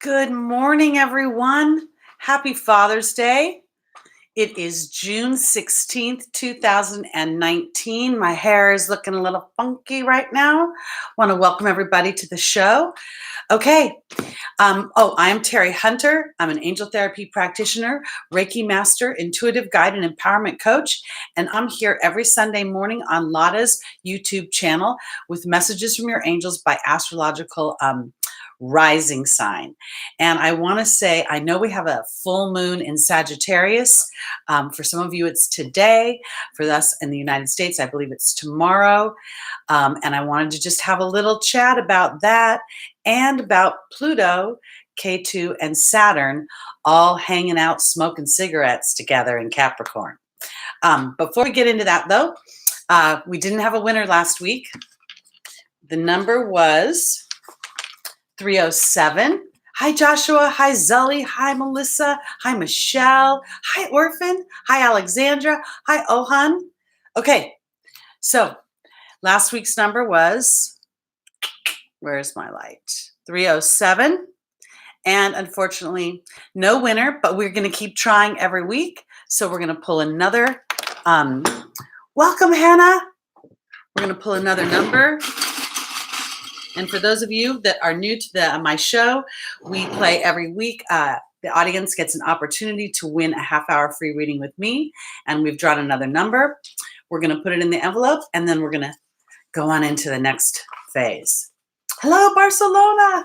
Good morning, everyone. Happy Father's Day. It is June 16th, 2019. My hair is looking a little funky right now. Want to welcome everybody to the show. Okay. I am Teri Hunter. I'm an angel therapy practitioner, Reiki master, intuitive guide, and empowerment coach. And I'm here every Sunday morning on Lada's YouTube channel with messages from your angels by astrological rising sign. And I want to say, I know we have a full moon in Sagittarius. For some of you, it's today. For us in the United States, I believe it's tomorrow. And I wanted to just have a little chat about that and about Pluto, KETU, and Saturn all hanging out smoking cigarettes together in Capricorn. Before we get into that, though, we didn't have a winner last week. The number was 307. Hi, Joshua. Hi, Zully. Hi, Melissa. Hi, Michelle. Hi, Orphan. Hi, Alexandra. Hi, Ohan. Okay, so last week's number was, where's my light? 307. And unfortunately, no winner, but we're going to keep trying every week. So we're going to pull another, welcome, Hannah. We're going to pull another number. And for those of you that are new to my show, we play every week. The audience gets an opportunity to win a half-hour free reading with me. And we've drawn another number. We're going to put it in the envelope, and then we're going to go on into the next phase. Hello, Barcelona.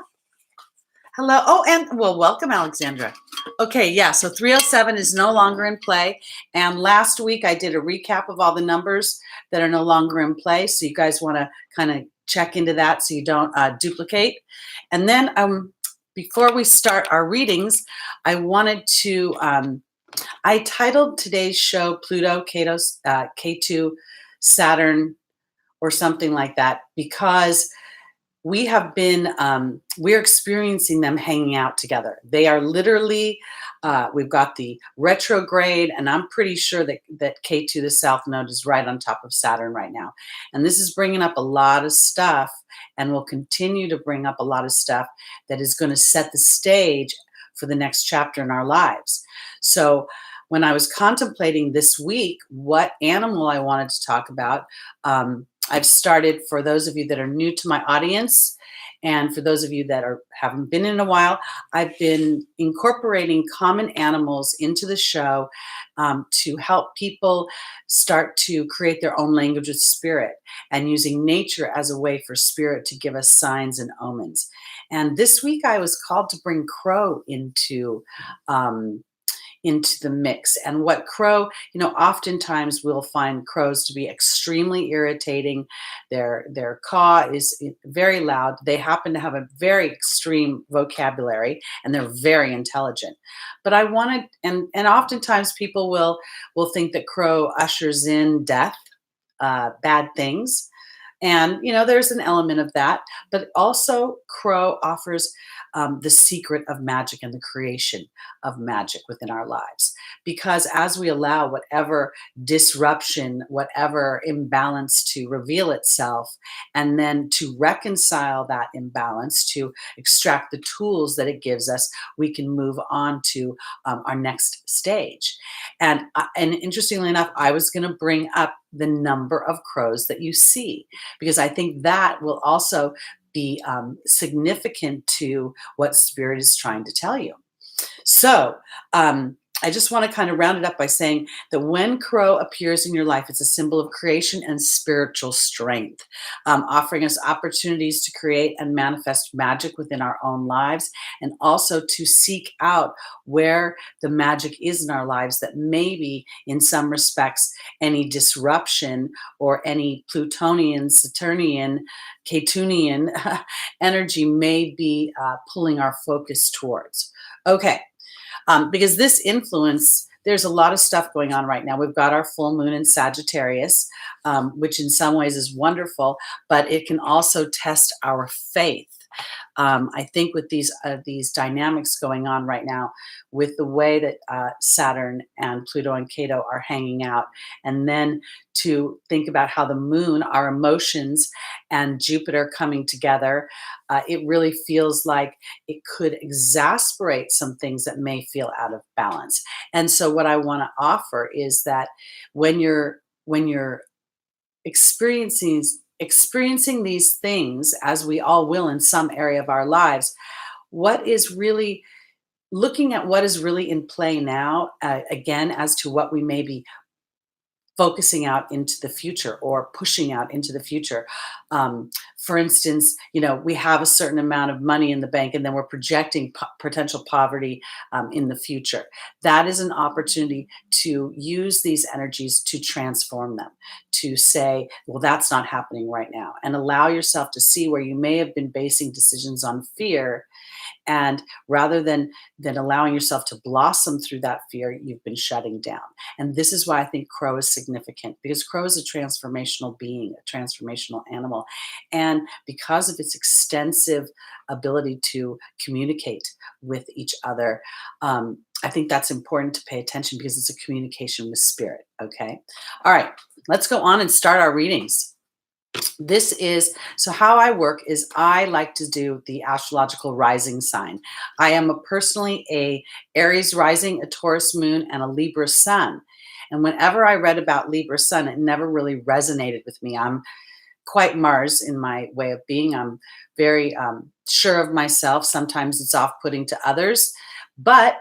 Hello. Oh, and well, welcome, Alexandra. Okay, yeah, so 307 is no longer in play. And last week I did a recap of all the numbers that are no longer in play. So you guys want to kind of check into that so you don't duplicate. And then before we start our readings, I wanted to, I titled today's show Pluto, KETU, Saturn, or something like that, because we have been, we're experiencing them hanging out together. They are literally, we've got the retrograde, and I'm pretty sure that KETU, the South Node, is right on top of Saturn right now. And this is bringing up a lot of stuff, and will continue to bring up a lot of stuff that is going to set the stage for the next chapter in our lives. So when I was contemplating this week what animal I wanted to talk about, I've started, for those of you that are new to my audience, and for those of you that haven't been in a while, I've been incorporating common animals into the show to help people start to create their own language of spirit, and using nature as a way for spirit to give us signs and omens. And this week I was called to bring crow into the mix. And what crow, oftentimes we'll find crows to be extremely irritating. Their caw is very loud. They happen to have a very extreme vocabulary, and they're very intelligent. But I wanted, and oftentimes people will think that crow ushers in death, bad things. And, there's an element of that, but also crow offers the secret of magic and the creation of magic within our lives. Because as we allow whatever disruption, whatever imbalance to reveal itself, and then to reconcile that imbalance, to extract the tools that it gives us, we can move on to our next stage. And interestingly enough, I was going to bring up the number of crows that you see, because I think that will also be significant to what Spirit is trying to tell you. So I just want to kind of round it up by saying that when crow appears in your life, it's a symbol of creation and spiritual strength, offering us opportunities to create and manifest magic within our own lives, and also to seek out where the magic is in our lives that maybe in some respects any disruption or any Plutonian, Saturnian, Ketunian energy may be pulling our focus towards. Okay. Because this influence, there's a lot of stuff going on right now. We've got our full moon in Sagittarius, which in some ways is wonderful, but it can also test our faith. I think with these dynamics going on right now, with the way that Saturn and Pluto and KETU are hanging out, and then to think about how the moon, our emotions, and Jupiter coming together, it really feels like it could exasperate some things that may feel out of balance. And so, what I want to offer is that when you're experiencing these things, as we all will in some area of our lives, what is really looking at what is really in play now, again, as to what we may be focusing out into the future or pushing out into the future. For instance, we have a certain amount of money in the bank, and then we're projecting potential poverty in the future. That is an opportunity to use these energies to transform them, to say, well, that's not happening right now, and allow yourself to see where you may have been basing decisions on fear. And rather than allowing yourself to blossom through that fear, you've been shutting down. And this is why I think Crow is significant, because Crow is a transformational being, a transformational animal. And because of its extensive ability to communicate with each other, I think that's important to pay attention, because it's a communication with spirit. Okay. All right. Let's go on and start our readings. So how I work is I like to do the astrological rising sign. I am personally a Aries Rising, a Taurus moon, and a Libra sun. And whenever I read about Libra sun, it never really resonated with me. I'm quite Mars in my way of being. I'm very sure of myself. Sometimes it's off-putting to others. But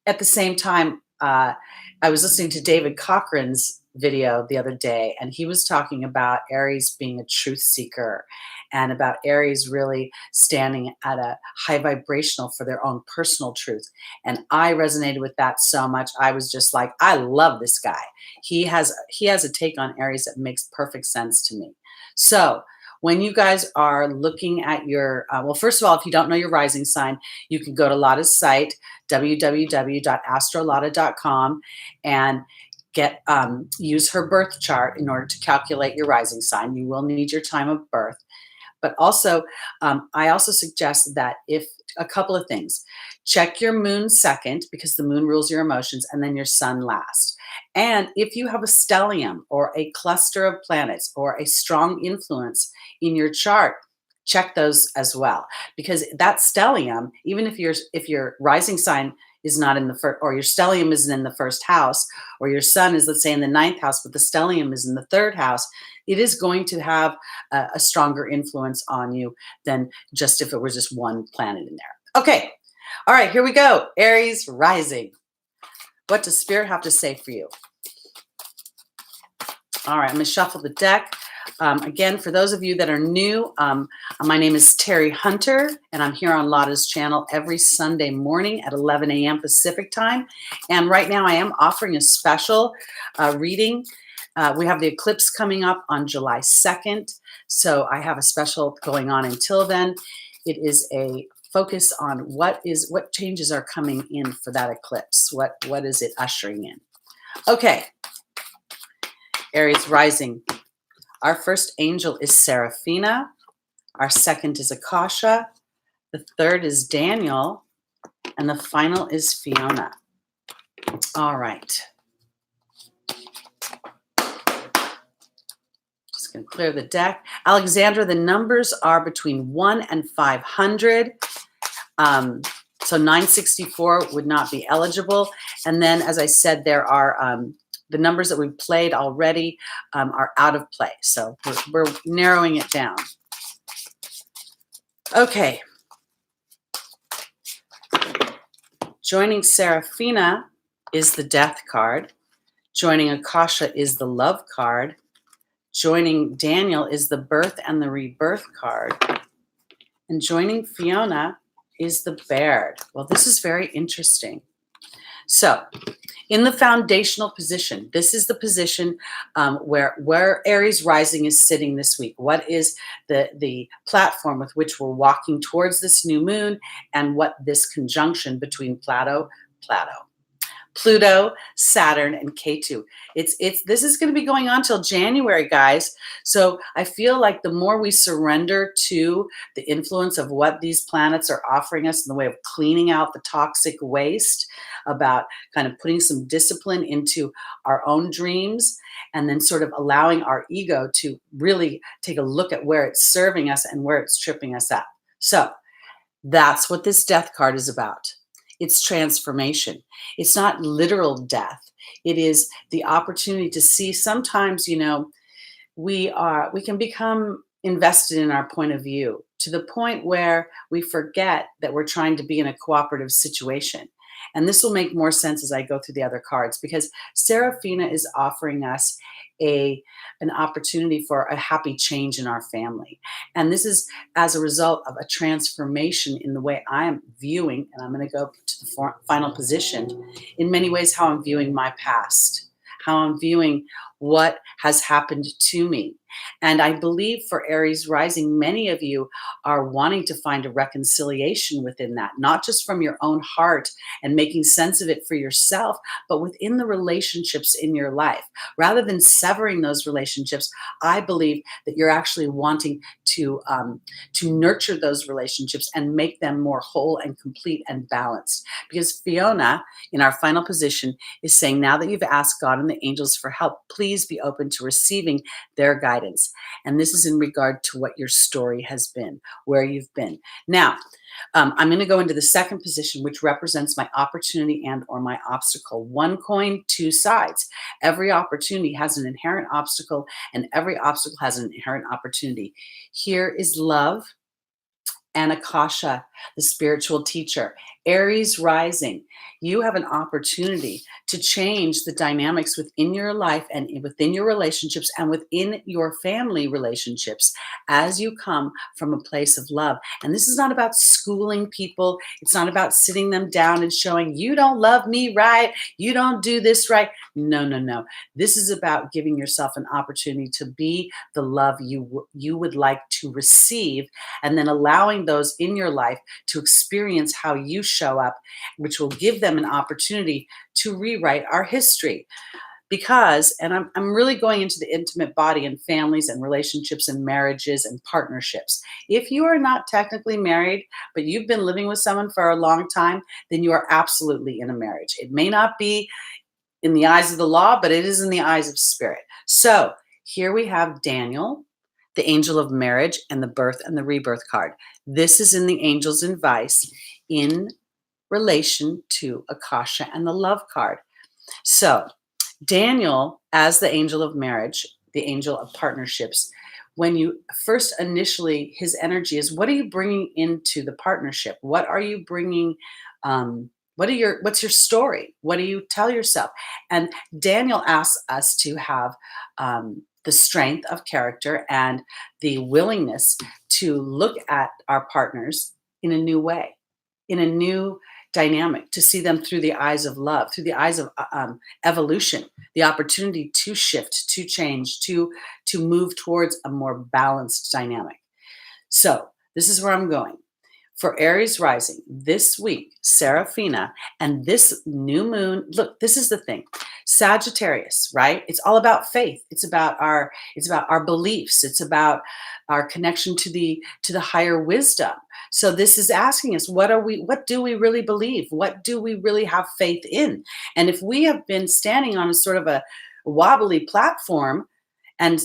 at the same time, I was listening to David Cochran's video the other day, and he was talking about Aries being a truth seeker, and about Aries really standing at a high vibrational for their own personal truth. And I resonated with that so much. I was just like, I love this guy. He has a take on Aries that makes perfect sense to me. So when you guys are looking at your, well, first of all, if you don't know your rising sign, you can go to Lada's site, www.astrolada.com, and use her birth chart in order to calculate your rising sign. You will need your time of birth. But also, I also suggest that if a couple of things, check your moon second, because the moon rules your emotions, and then your sun last. And if you have a stellium or a cluster of planets or a strong influence in your chart, check those as well, because that stellium, even if your rising sign is not in the first, or your stellium isn't in the first house, or your sun is, let's say, in the ninth house, but the stellium is in the third house, it is going to have a stronger influence on you than just if it was just one planet in there. Okay. All right, here we go. Aries Rising. What does Spirit have to say for you? All right, I'm going to shuffle the deck. Again, for those of you that are new, my name is Teri Hunter, and I'm here on Lada's channel every Sunday morning at 11 a.m. Pacific time. And right now I am offering a special reading. We have the eclipse coming up on July 2nd, so I have a special going on until then. It is a focus on what changes are coming in for that eclipse. What is it ushering in? Okay, Aries Rising. Our first angel is Seraphina. Our second is Akasha. The third is Daniel. And the final is Fiona. All right. Just going to clear the deck. Alexandra, the numbers are between 1 and 500. So 964 would not be eligible. And then, as I said, there are the numbers that we've played already are out of play. So we're narrowing it down. Okay. Joining Seraphina is the Death card. Joining Akasha is the Love card. Joining Daniel is the Birth and the Rebirth card. And joining Fiona is the Baird. Well, this is very interesting. So, in the foundational position, this is the position where Aries Rising is sitting this week. What is the platform with which we're walking towards this new moon, and what this conjunction between Pluto. Pluto, Saturn, and KETU. This is going to be going on till January, guys. So I feel like the more we surrender to the influence of what these planets are offering us in the way of cleaning out the toxic waste, about kind of putting some discipline into our own dreams, and then sort of allowing our ego to really take a look at where it's serving us and where it's tripping us up. So that's what this death card is about. It's transformation. It's not literal death. It is the opportunity to see sometimes, we can become invested in our point of view to the point where we forget that we're trying to be in a cooperative situation. And this will make more sense as I go through the other cards, because Serafina is offering us an opportunity for a happy change in our family. And this is as a result of a transformation in the way I am viewing, and I'm going to go to the final position, in many ways how I'm viewing my past, how I'm viewing what has happened to me. And I believe for Aries Rising, many of you are wanting to find a reconciliation within that, not just from your own heart and making sense of it for yourself, but within the relationships in your life. Rather than severing those relationships, I believe that you're actually wanting to nurture those relationships and make them more whole and complete and balanced. Because Fiona, in our final position, is saying, now that you've asked God and the angels for help, please be open to receiving their guidance. And this is in regard to what your story has been, where you've been. Now, I'm going to go into the second position, which represents my opportunity and or my obstacle. One coin, two sides. Every opportunity has an inherent obstacle, and every obstacle has an inherent opportunity. Here is love and Akasha, the spiritual teacher. Aries Rising, you have an opportunity to change the dynamics within your life and within your relationships and within your family relationships as you come from a place of love. And this is not about schooling people. It's not about sitting them down and showing, you don't love me right, you don't do this right. No, no, no. This is about giving yourself an opportunity to be the love you would like to receive, and then allowing those in your life to experience how you show up, which will give them an opportunity to rewrite our history. Because, and I'm really going into the intimate body and families and relationships and marriages and partnerships. If you are not technically married, but you've been living with someone for a long time, then you are absolutely in a marriage. It may not be in the eyes of the law, but it is in the eyes of spirit. So here we have Daniel, the angel of marriage, and the birth and the rebirth card. This is in the angel's advice in relation to Akasha and the love card. So Daniel, as the angel of marriage, the angel of partnerships, when you first initially, his energy is, what are you bringing into the partnership? What are you bringing? What's your story? What do you tell yourself? And Daniel asks us to have the strength of character and the willingness to look at our partners in a new way, in a new dynamic, to see them through the eyes of love, through the eyes of evolution, the opportunity to shift, to change, to move towards a more balanced dynamic. So this is where I'm going. For Aries Rising, this week, Serafina, and this new moon, look, this is the thing. Sagittarius, right? It's all about faith. It's about our beliefs. It's about our connection to the higher wisdom. So this is asking us, what do we really believe? What do we really have faith in? And if we have been standing on a sort of a wobbly platform, and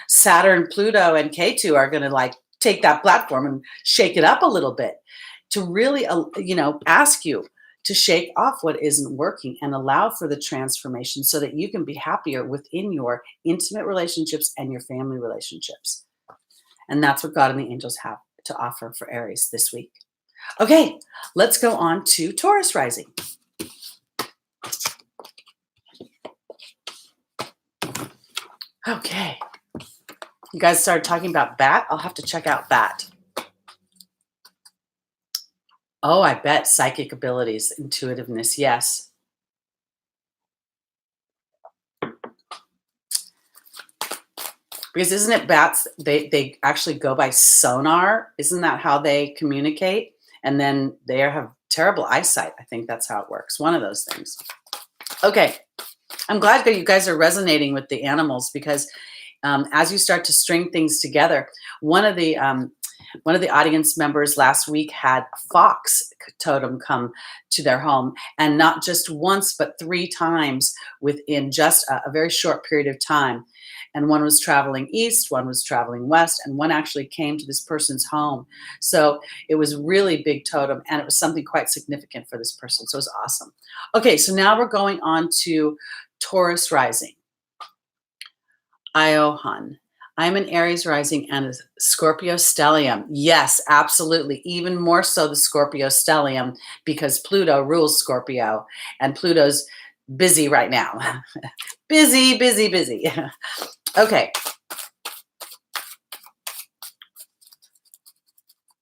Saturn, Pluto, and KETU are going to take that platform and shake it up a little bit, to really, ask you to shake off what isn't working and allow for the transformation so that you can be happier within your intimate relationships and your family relationships. And that's what God and the angels have to offer for Aries this week. Okay, let's go on to Taurus Rising. Okay. You guys started talking about bat. I'll have to check out bat. Oh, I bet psychic abilities, intuitiveness. Yes. Because isn't it bats? They actually go by sonar. Isn't that how they communicate? And then they have terrible eyesight. I think that's how it works. One of those things. Okay, I'm glad that you guys are resonating with the animals because as you start to string things together, one of the audience members last week had a fox totem come to their home, and not just once, but 3 times within just a very short period of time. And one was traveling east, one was traveling west, and one actually came to this person's home. So it was really big totem, and it was something quite significant for this person. So it was awesome. Okay, so now we're going on to Taurus Rising. Iohan. I'm an Aries Rising and a Scorpio stellium. Yes, absolutely. Even more so the Scorpio stellium because Pluto rules Scorpio and Pluto's busy right now. Busy, busy, busy. Okay.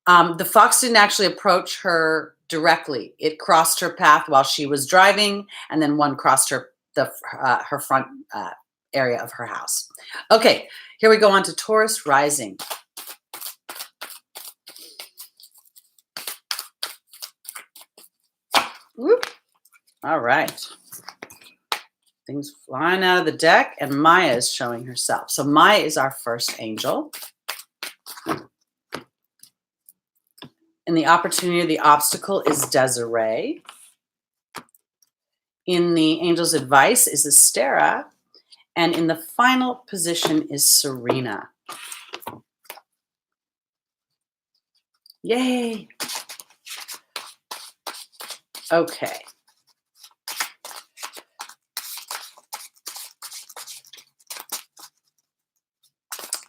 The fox didn't actually approach her directly. It crossed her path while she was driving, and then one crossed her front area of her house. Okay, here we go on to Taurus Rising. Whoop. All right. Things flying out of the deck, and Maya is showing herself. So Maya is our first angel. In the opportunity, the obstacle is Desiree. In the angel's advice is Astera. And in the final position is Serena. Yay. Okay.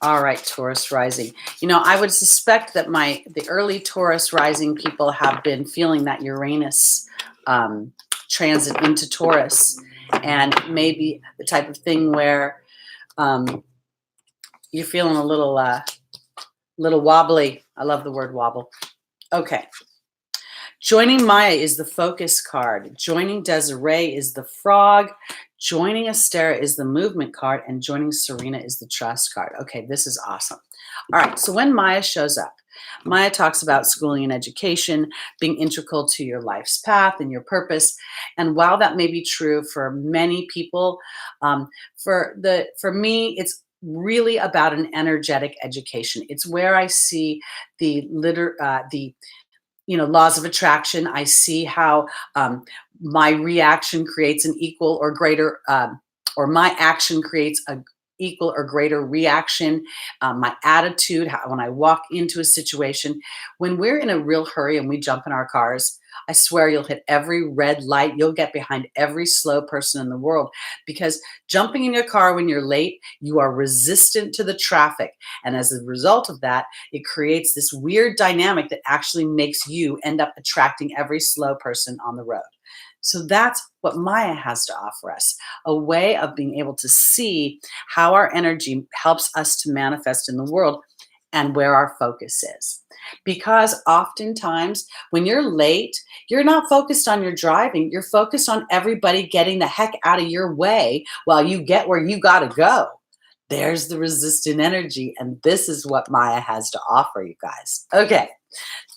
All right, Taurus Rising. You know, I would suspect that the early Taurus Rising people have been feeling that Uranus transit into Taurus, and maybe the type of thing where you're feeling a little wobbly. I love the word wobble. Okay. Joining Maya is the focus card. Joining Desiree is the frog. Joining Astera is the movement card, and joining Serena is the trust card. Okay, this is awesome. All right, so when Maya shows up, Maya talks about schooling and education being integral to your life's path and your purpose. And while that may be true for many people, for me, it's really about an energetic education. It's where I see the laws of attraction. I see how my reaction creates an equal or greater, or my action creates a equal or greater reaction. My attitude, when I walk into a situation, when we're in a real hurry and we jump in our cars, I swear you'll hit every red light. You'll get behind every slow person in the world, because jumping in your car when you're late, you are resistant to the traffic. And as a result of that, it creates this weird dynamic that actually makes you end up attracting every slow person on the road. So that's what Maya has to offer us, a way of being able to see how our energy helps us to manifest in the world and where our focus is. Because oftentimes when you're late, you're not focused on your driving, you're focused on everybody getting the heck out of your way while you get where you got to go. There's the resistant energy, and this is what Maya has to offer you guys. Okay,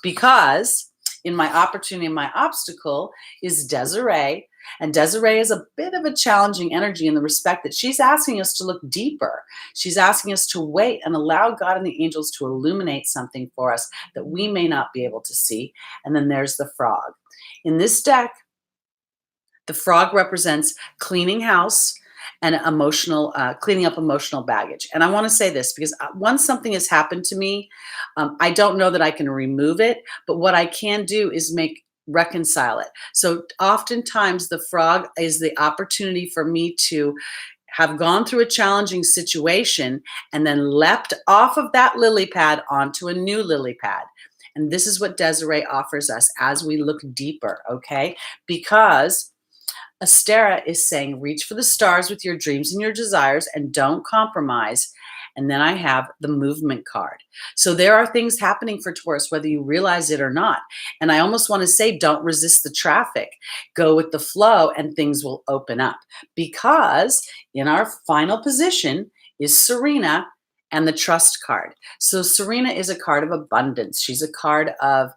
because in my opportunity and my obstacle is Desiree. And Desiree is a bit of a challenging energy in the respect that she's asking us to look deeper. She's asking us to wait and allow God and the angels to illuminate something for us that we may not be able to see. And then there's the frog. In this deck, the frog represents cleaning house and cleaning up emotional baggage. And I want to say this because once something has happened to me, I don't know that I can remove it, but what I can do is reconcile it. So oftentimes the frog is the opportunity for me to have gone through a challenging situation and then leapt off of that lily pad onto a new lily pad. And this is what Desiree offers us as we look deeper, okay? Because Astera is saying, reach for the stars with your dreams and your desires and don't compromise. And then I have the movement card. So there are things happening for Taurus, whether you realize it or not. And I almost want to say, don't resist the traffic. Go with the flow and things will open up. Because in our final position is Serena and the trust card. So Serena is a card of abundance. She's a card of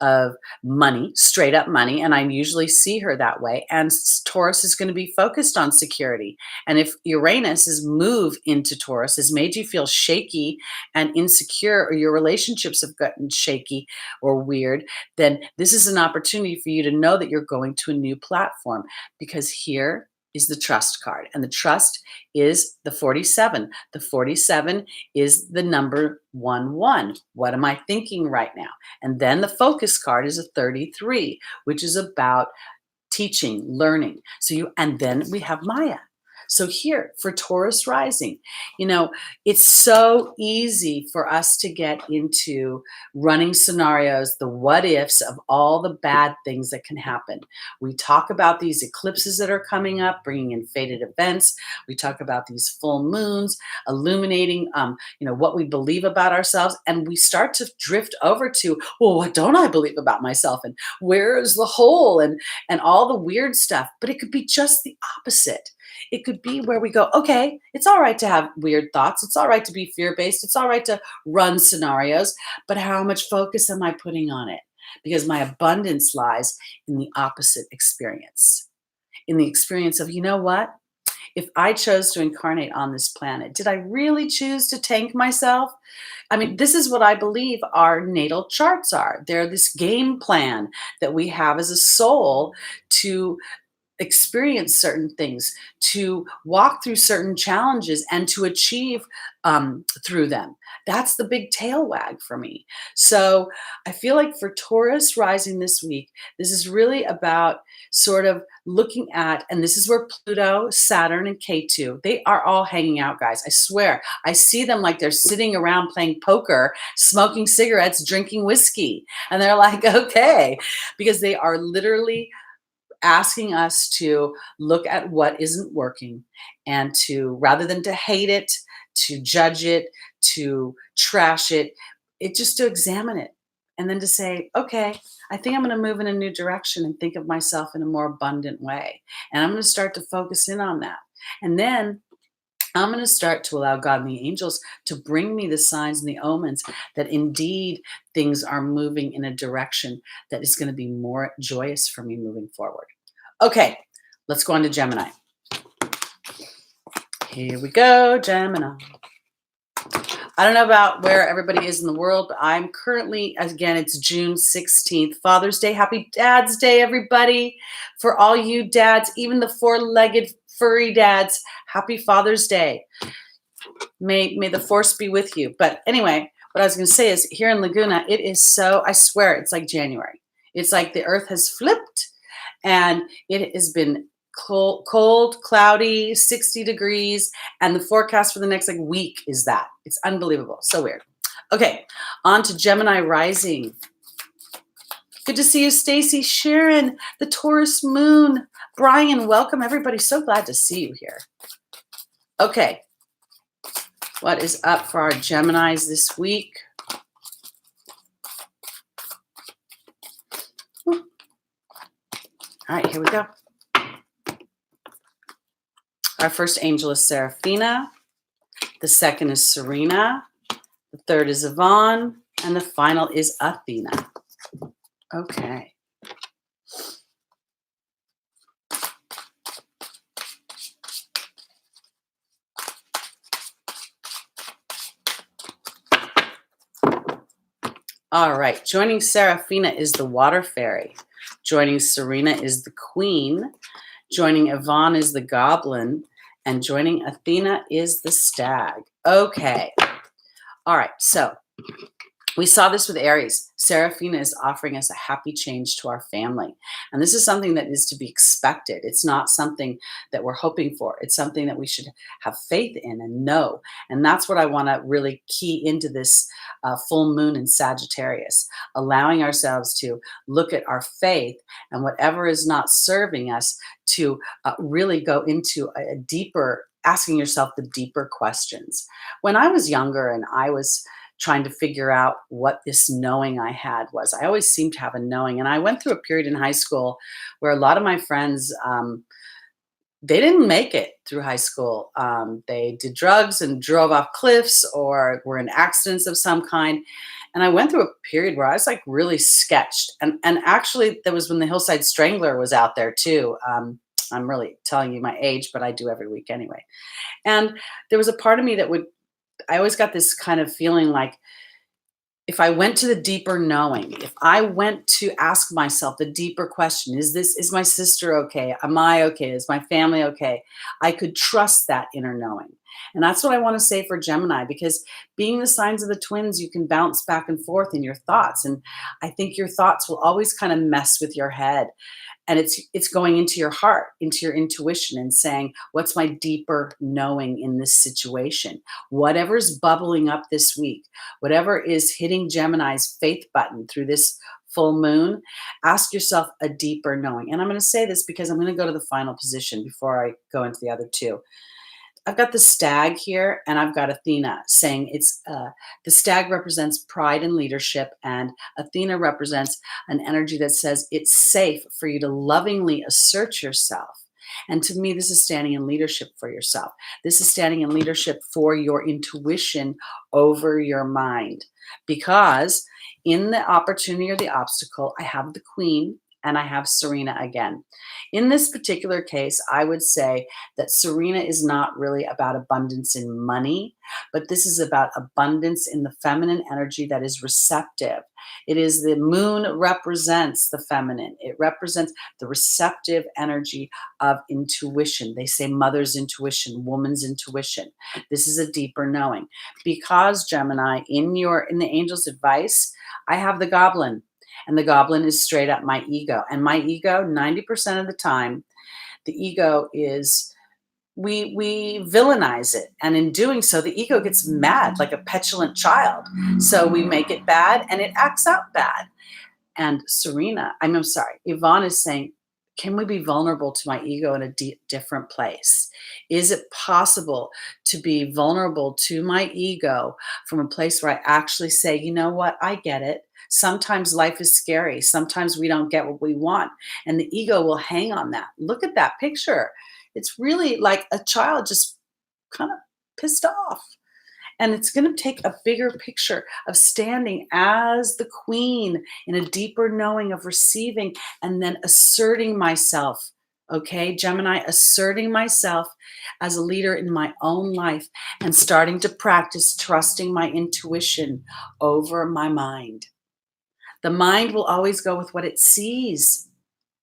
of money, straight up money, and I usually see her that way. And Taurus is going to be focused on security. And if Uranus's move into Taurus has made you feel shaky and insecure, or your relationships have gotten shaky or weird, then this is an opportunity for you to know that you're going to a new platform, because here is the trust card, and the trust is the 47. The 47 is the number 11. What am I thinking right now? And then the focus card is a 33, which is about teaching, learning. And then we have Maya. So here for Taurus rising, it's so easy for us to get into running scenarios, the what ifs of all the bad things that can happen. We talk about these eclipses that are coming up, bringing in fated events. We talk about these full moons, illuminating, what we believe about ourselves. And we start to drift over to, well, what don't I believe about myself? And where is the hole? And all the weird stuff. But it could be just the opposite. It could be where we go, okay, it's all right to have weird thoughts. It's all right to be fear-based. It's all right to run scenarios. But how much focus am I putting on it? Because my abundance lies in the opposite experience. In the experience of, you know what? If I chose to incarnate on this planet, did I really choose to tank myself? I mean, this is what I believe our natal charts are. They're this game plan that we have as a soul to experience certain things, to walk through certain challenges, and to achieve through them. That's the big tail wag for me. So I feel like for Taurus rising this week, this is really about sort of looking at, and this is where Pluto, Saturn, and KETU, they are all hanging out, guys. I swear, I see them like they're sitting around playing poker, smoking cigarettes, drinking whiskey. And they're like, okay, because they are literally asking us to look at what isn't working, and to, rather than to hate it, to judge it, to trash it, just to examine it. And then to say, okay, I think I'm going to move in a new direction and think of myself in a more abundant way. And I'm going to start to focus in on that. And then I'm going to start to allow God and the angels to bring me the signs and the omens that indeed things are moving in a direction that is going to be more joyous for me moving forward. Okay, let's go on to Gemini. Here we go, Gemini. I don't know about where everybody is in the world, but I'm currently, again, it's June 16th, Father's Day. Happy Dad's Day, everybody. For all you dads, even the four-legged furry dads, happy Father's Day. May the force be with you. But anyway, what I was going to say is here in Laguna, it is so, I swear, it's like January. It's like the earth has flipped, and it has been cold, cloudy, 60 degrees, and the forecast for the next week is that. It's unbelievable. So weird. Okay, on to Gemini Rising. Good to see you, Stacy, Sharon, the Taurus moon, Brian, welcome everybody. So glad to see you here. Okay, what is up for our Geminis this week? All right, here we go. Our first angel is Seraphina. The second is Serena. The third is Yvonne. And the final is Athena. Okay. All right. Joining Seraphina is the water fairy. Joining Serena is the queen. Joining Yvonne is the goblin. And joining Athena is the stag. Okay. All right. So we saw this with Aries. Seraphina is offering us a happy change to our family. And this is something that is to be expected. It's not something that we're hoping for. It's something that we should have faith in and know. And that's what I want to really key into this full moon in Sagittarius, allowing ourselves to look at our faith and whatever is not serving us to really go into a deeper, asking yourself the deeper questions. When I was younger and I was trying to figure out what this knowing I had was, I always seemed to have a knowing. And I went through a period in high school where a lot of my friends they didn't make it through high school. They did drugs and drove off cliffs or were in accidents of some kind. And I went through a period where I was like really sketched. And actually, that was when the Hillside Strangler was out there too. I'm really telling you my age, but I do every week anyway. And there was a part of me that I always got this kind of feeling like, if I went to the deeper knowing, if I went to ask myself the deeper question, is my sister okay? Am I okay? Is my family okay? I could trust that inner knowing. And that's what I want to say for Gemini, because being the signs of the twins, you can bounce back and forth in your thoughts. And I think your thoughts will always kind of mess with your head. And it's going into your heart, into your intuition, and saying, what's my deeper knowing in this situation? Whatever's bubbling up this week, whatever is hitting Gemini's faith button through this full moon, ask yourself a deeper knowing. And I'm going to say this because I'm going to go to the final position before I go into the other two. I've got the stag here, and I've got Athena saying the stag represents pride and leadership, and Athena represents an energy that says it's safe for you to lovingly assert yourself. And to me, this is standing in leadership for yourself. This is standing in leadership for your intuition over your mind. Because in the opportunity or the obstacle, I have the Queen and I have Serena again. In this particular case, I would say that Serena is not really about abundance in money, but this is about abundance in the feminine energy that is receptive. It is the moon represents the feminine. It represents the receptive energy of intuition. They say mother's intuition, woman's intuition. This is a deeper knowing. Because Gemini, in the angel's advice, I have the goblin. And the goblin is straight up my ego. And my ego, 90% of the time, the ego is, we villainize it. And in doing so, the ego gets mad like a petulant child. So we make it bad and it acts out bad. And I'm sorry, Yvonne is saying, can we be vulnerable to my ego in a different place? Is it possible to be vulnerable to my ego from a place where I actually say, you know what, I get it. Sometimes life is scary. Sometimes we don't get what we want. And the ego will hang on that. Look at that picture. It's really like a child just kind of pissed off. And it's going to take a bigger picture of standing as the queen in a deeper knowing of receiving and then asserting myself. Okay, Gemini, asserting myself as a leader in my own life and starting to practice trusting my intuition over my mind. The mind will always go with what it sees.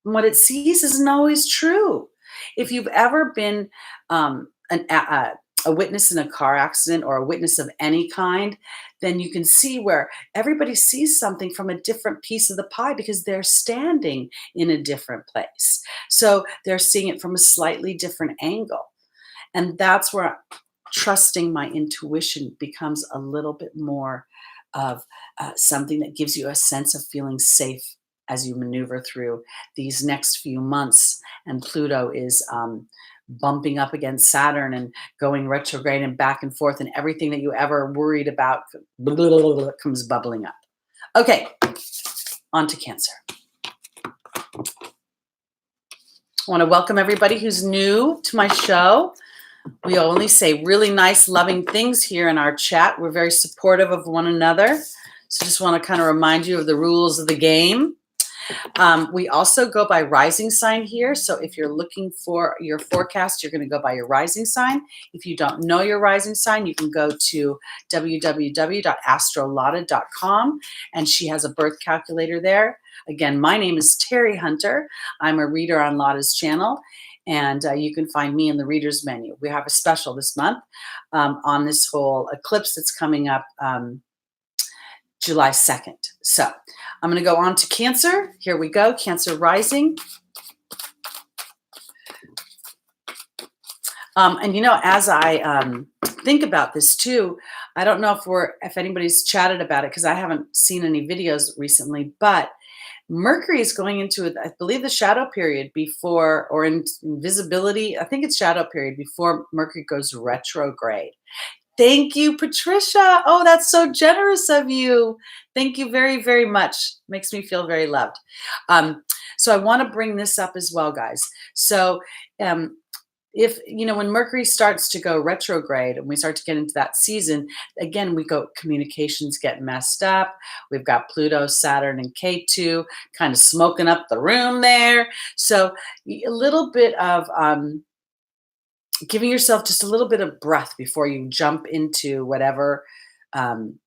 And what it sees isn't always true. If you've ever been a witness in a car accident or a witness of any kind, then you can see where everybody sees something from a different piece of the pie because they're standing in a different place. So they're seeing it from a slightly different angle. And that's where trusting my intuition becomes a little bit more of something that gives you a sense of feeling safe as you maneuver through these next few months. And Pluto is bumping up against Saturn and going retrograde and back and forth, and everything that you ever worried about comes bubbling up. Okay, on to Cancer. I want to welcome everybody who's new to my show. We only say really nice, loving things here in our chat. We're very supportive of one another. So just want to kind of remind you of the rules of the game. We also go by rising sign here. So if you're looking for your forecast, you're going to go by your rising sign. If you don't know your rising sign, you can go to www.astrolada.com, and she has a birth calculator there. Again, my name is Teri Hunter. I'm a reader on Lada's channel. And you can find me in the reader's menu. We have a special this month on this whole eclipse that's coming up July 2nd. So I'm going to go on to Cancer. Here we go. Cancer Rising. And you know, as I think about this too, I don't know if anybody's chatted about it because I haven't seen any videos recently, but Mercury is going into, I believe, the shadow period before, or in invisibility. I think it's shadow period before Mercury goes retrograde. Thank you, Patricia. Oh, that's so generous of you. Thank you very, very much. Makes me feel very loved. So I want to bring this up as well, guys. So if, when Mercury starts to go retrograde and we start to get into that season, again, communications get messed up. We've got Pluto, Saturn, and KETU kind of smoking up the room there. So a little bit of giving yourself just a little bit of breath before you jump into whatever um,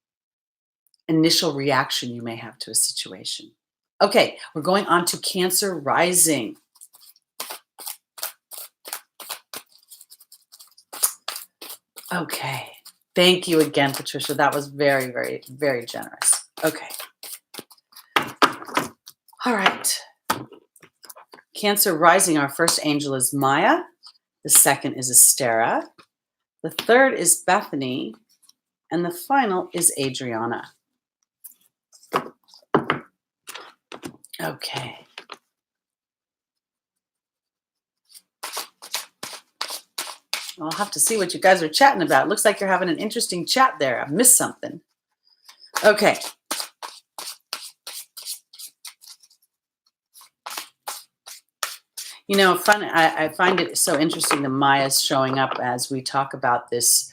initial reaction you may have to a situation. Okay, we're going on to Cancer Rising. Okay, thank you again, Patricia. That was very, very, very generous. Okay. All right. Cancer Rising, our first angel is Maya. The second is Astera. The third is Bethany. And the final is Adriana. Okay. I'll have to see what you guys are chatting about. Looks like you're having an interesting chat there. I missed something. Okay. I find it so interesting that Maya's showing up as we talk about this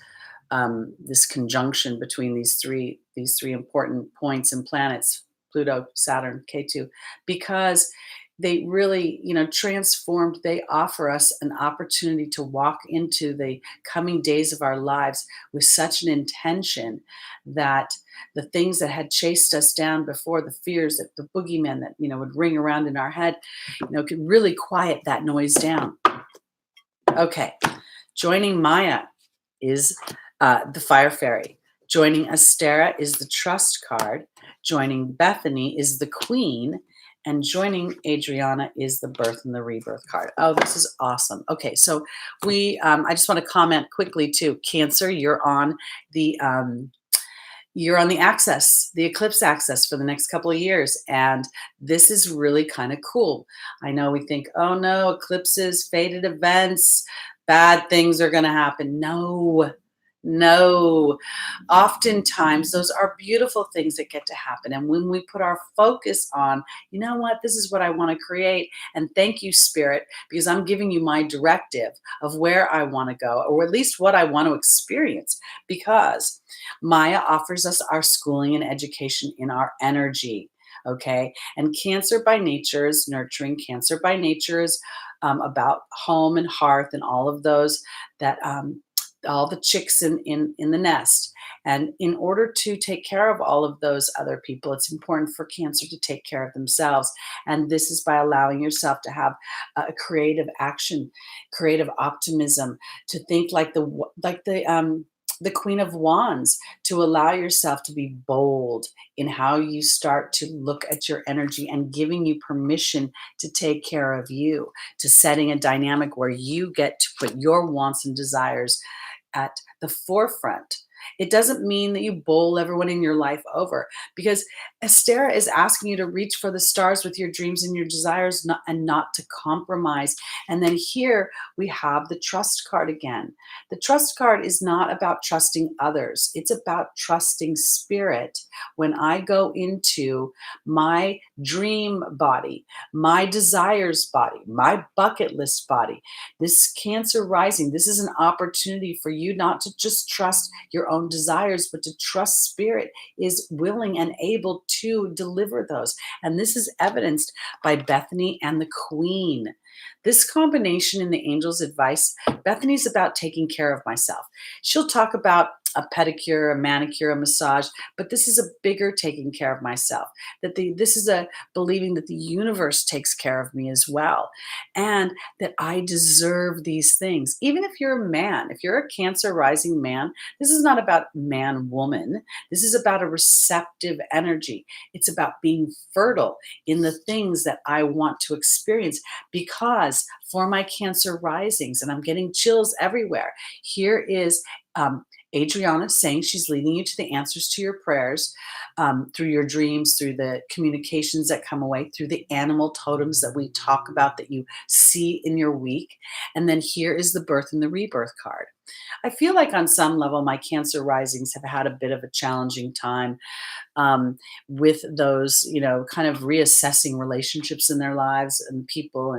this conjunction between these three important points and planets, Pluto, Saturn, KETU, because they really, transformed. They offer us an opportunity to walk into the coming days of our lives with such an intention that the things that had chased us down before, the fears, that the boogeymen that, would ring around in our head, could really quiet that noise down. Okay. Joining Maya is the Fire Fairy. Joining Astera is the Trust card. Joining Bethany is the Queen. And joining Adriana is the Birth and the Rebirth card. Oh, this is awesome. Okay, so I just want to comment quickly too. Cancer, you're on the axis, the eclipse axis for the next couple of years. And this is really kind of cool. I know we think, oh no, eclipses, fated events, bad things are going to happen. No. Oftentimes, those are beautiful things that get to happen. And when we put our focus on, you know what, this is what I want to create. And thank you, Spirit, because I'm giving you my directive of where I want to go, or at least what I want to experience. Because Maya offers us our schooling and education in our energy. Okay. And Cancer by nature is nurturing. Cancer by nature is about home and hearth and all of those that, all the chicks in the nest. And in order to take care of all of those other people, it's important for Cancer to take care of themselves. And this is by allowing yourself to have a creative action, creative optimism, to think like the Queen of Wands, to allow yourself to be bold in how you start to look at your energy and giving you permission to take care of you, to setting a dynamic where you get to put your wants and desires at the forefront. It doesn't mean that you bowl everyone in your life over, because Astera is asking you to reach for the stars with your dreams and your desires, and not to compromise. And then here we have the Trust card again. The Trust card is not about trusting others. It's about trusting Spirit. When I go into my dream body, my desires body, my bucket list body, this Cancer Rising, this is an opportunity for you not to just trust your own desires, but to trust Spirit is willing and able to deliver those. And this is evidenced by Bethany and the Queen. This combination in the angel's advice, Bethany's about taking care of myself. She'll talk about a pedicure, a manicure, a massage, but this is a bigger taking care of myself. This is a believing that the universe takes care of me as well, and that I deserve these things. Even if you're a man, if you're a Cancer Rising man, this is not about man-woman. This is about a receptive energy. It's about being fertile in the things that I want to experience, because for my Cancer Risings, and I'm getting chills everywhere, here is Adriana saying she's leading you to the answers to your prayers, through your dreams, through the communications that come away, through the animal totems that we talk about that you see in your week. And then here is the Birth and the Rebirth card. I feel like on some level, my Cancer risings have had a bit of a challenging time um, with those, kind of reassessing relationships in their lives and people,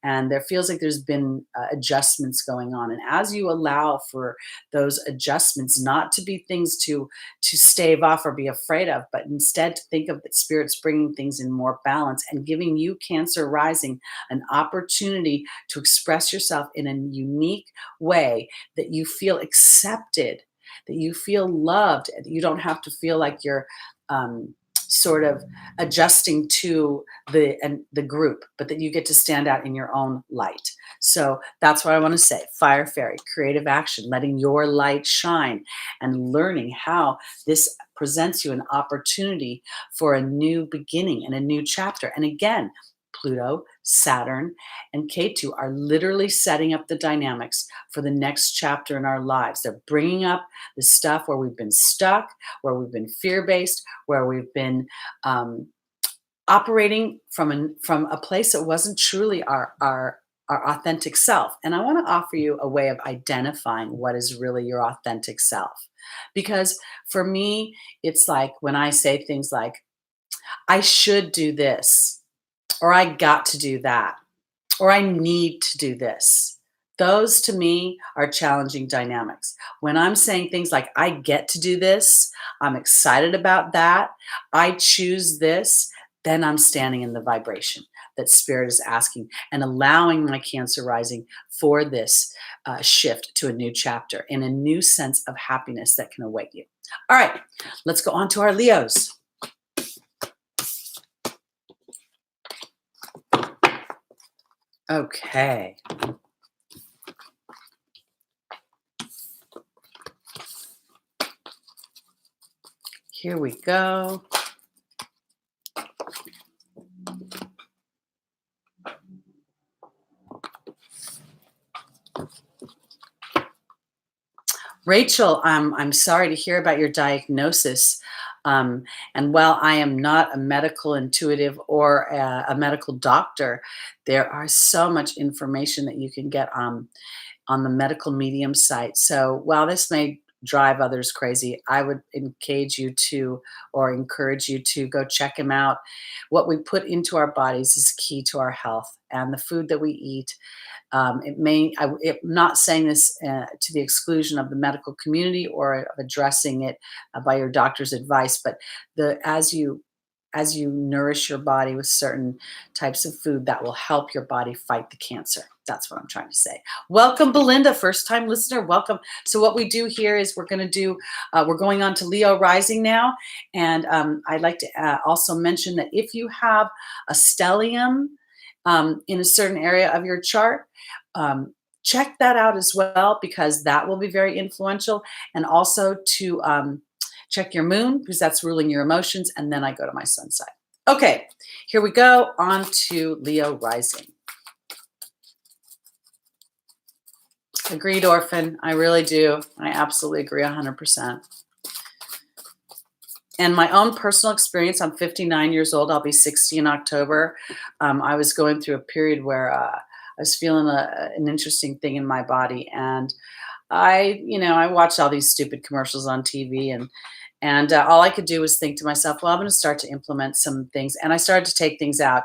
and there feels like there's been adjustments going on. And as you allow for those adjustments not to be things to stave off or be afraid of, but instead to think of that spirit's bringing things in more balance and giving you Cancer rising an opportunity to express yourself in a unique way that you feel accepted, that you feel loved, that you don't have to feel like you're sort of adjusting to the group, but that you get to stand out in your own light. So that's what I want to say. Fire Fairy, creative action, letting your light shine, and learning how this presents you an opportunity for a new beginning and a new chapter. And again, Pluto, Saturn, and KETU are literally setting up the dynamics for the next chapter in our lives. They're bringing up the stuff where we've been stuck, where we've been fear-based, where we've been operating from a place that wasn't truly our authentic self. And I want to offer you a way of identifying what is really your authentic self. Because for me, it's like when I say things like, I should do this, or I got to do that, or I need to do this. Those to me are challenging dynamics. When I'm saying things like, I get to do this, I'm excited about that, I choose this, then I'm standing in the vibration that spirit is asking and allowing my Cancer rising for this shift to a new chapter in a new sense of happiness that can await you. All right, let's go on to our Leos. Okay. Here we go. Rachel, I'm sorry to hear about your diagnosis. And while I am not a medical intuitive or a medical doctor, there are so much information that you can get on the medical medium site. So while this may drive others crazy, I would engage you to, or encourage you to go check him out. What we put into our bodies is key to our health, and the food that we eat. I'm not saying this to the exclusion of the medical community or of addressing it by your doctor's advice, but as you nourish your body with certain types of food, that will help your body fight the cancer. That's what I'm trying to say. Welcome, Belinda, first time listener. Welcome. So what we do here is we're going on to Leo Rising now, and I'd like to also mention that if you have a stellium in a certain area of your chart, check that out as well, because that will be very influential. And also to check your moon, because that's ruling your emotions. And then I go to my sun side. Okay, here we go on to Leo Rising. Agreed, Orphan. I really do. I absolutely agree 100%. And my own personal experience, I'm 59 years old. I'll be 60 in October. I was going through a period where I was feeling an interesting thing in my body. And I watched all these stupid commercials on TV, and all I could do was think to myself, well, I'm going to start to implement some things. And I started to take things out.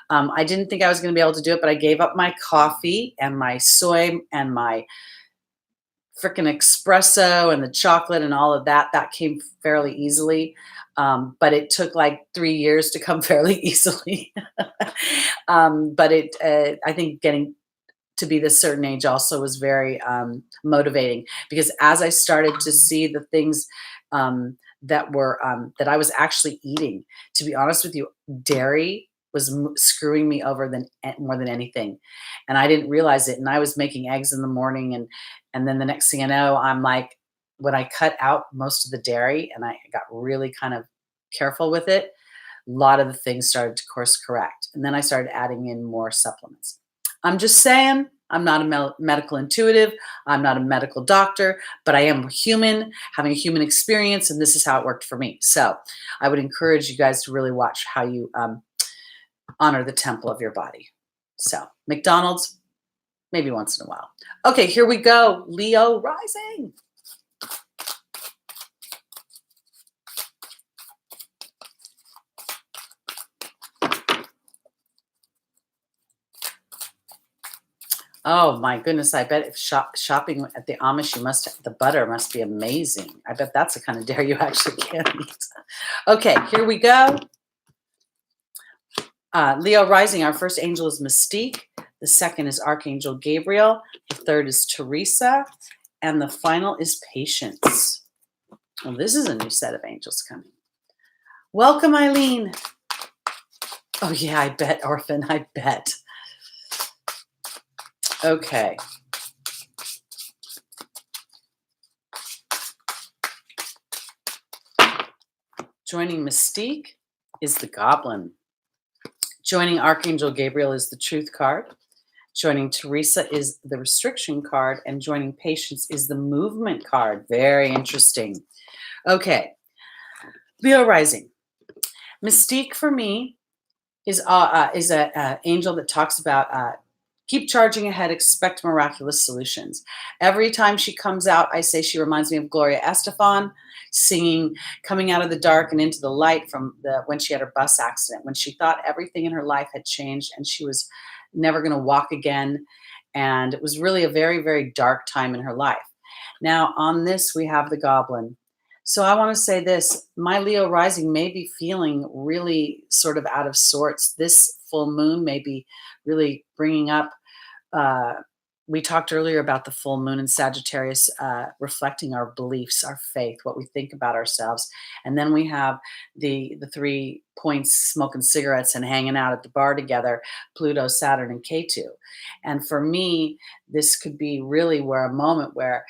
I didn't think I was going to be able to do it, but I gave up my coffee and my soy and my freaking espresso and the chocolate and all of that. That came fairly easily. But it took like 3 years to come fairly easily. But I think getting to be this certain age also was very motivating, because as I started to see the things that I was actually eating, to be honest with you, dairy was screwing me over more than anything, and I didn't realize it. And I was making eggs in the morning, and then the next thing I know, I'm like, when I cut out most of the dairy and I got really kind of careful with it, a lot of the things started to course correct, and then I started adding in more supplements. I'm just saying, I'm not a medical intuitive. I'm not a medical doctor, but I am human, having a human experience, and this is how it worked for me. So I would encourage you guys to really watch how you honor the temple of your body. So McDonald's, maybe once in a while. Okay, here we go. Leo rising. Oh my goodness! I bet if shopping at the Amish, the butter must be amazing. I bet that's the kind of dairy you actually can eat. Okay, here we go. Leo rising. Our first angel is Mystique. The second is Archangel Gabriel. The third is Teresa, and the final is Patience. Well, this is a new set of angels coming. Welcome, Eileen. Oh yeah, I bet, Orphan. I bet. Okay. Joining Mystique is the Goblin. Joining Archangel Gabriel is the Truth card. Joining Teresa is the Restriction card. And joining Patience is the Movement card. Very interesting. Okay. Leo rising. Mystique for me is an angel that talks about keep charging ahead, expect miraculous solutions. Every time she comes out, I say she reminds me of Gloria Estefan singing Coming Out of the Dark and Into the Light from when she had her bus accident, when she thought everything in her life had changed and she was never going to walk again. And it was really a very, very dark time in her life. Now on this, we have the Goblin. So I want to say this, my Leo rising may be feeling really sort of out of sorts. This full moon may be really bringing up, we talked earlier about the full moon in Sagittarius reflecting our beliefs, our faith, what we think about ourselves. And then we have the 3 points smoking cigarettes and hanging out at the bar together, Pluto, Saturn, and KETU. And for me, this could be really where a moment where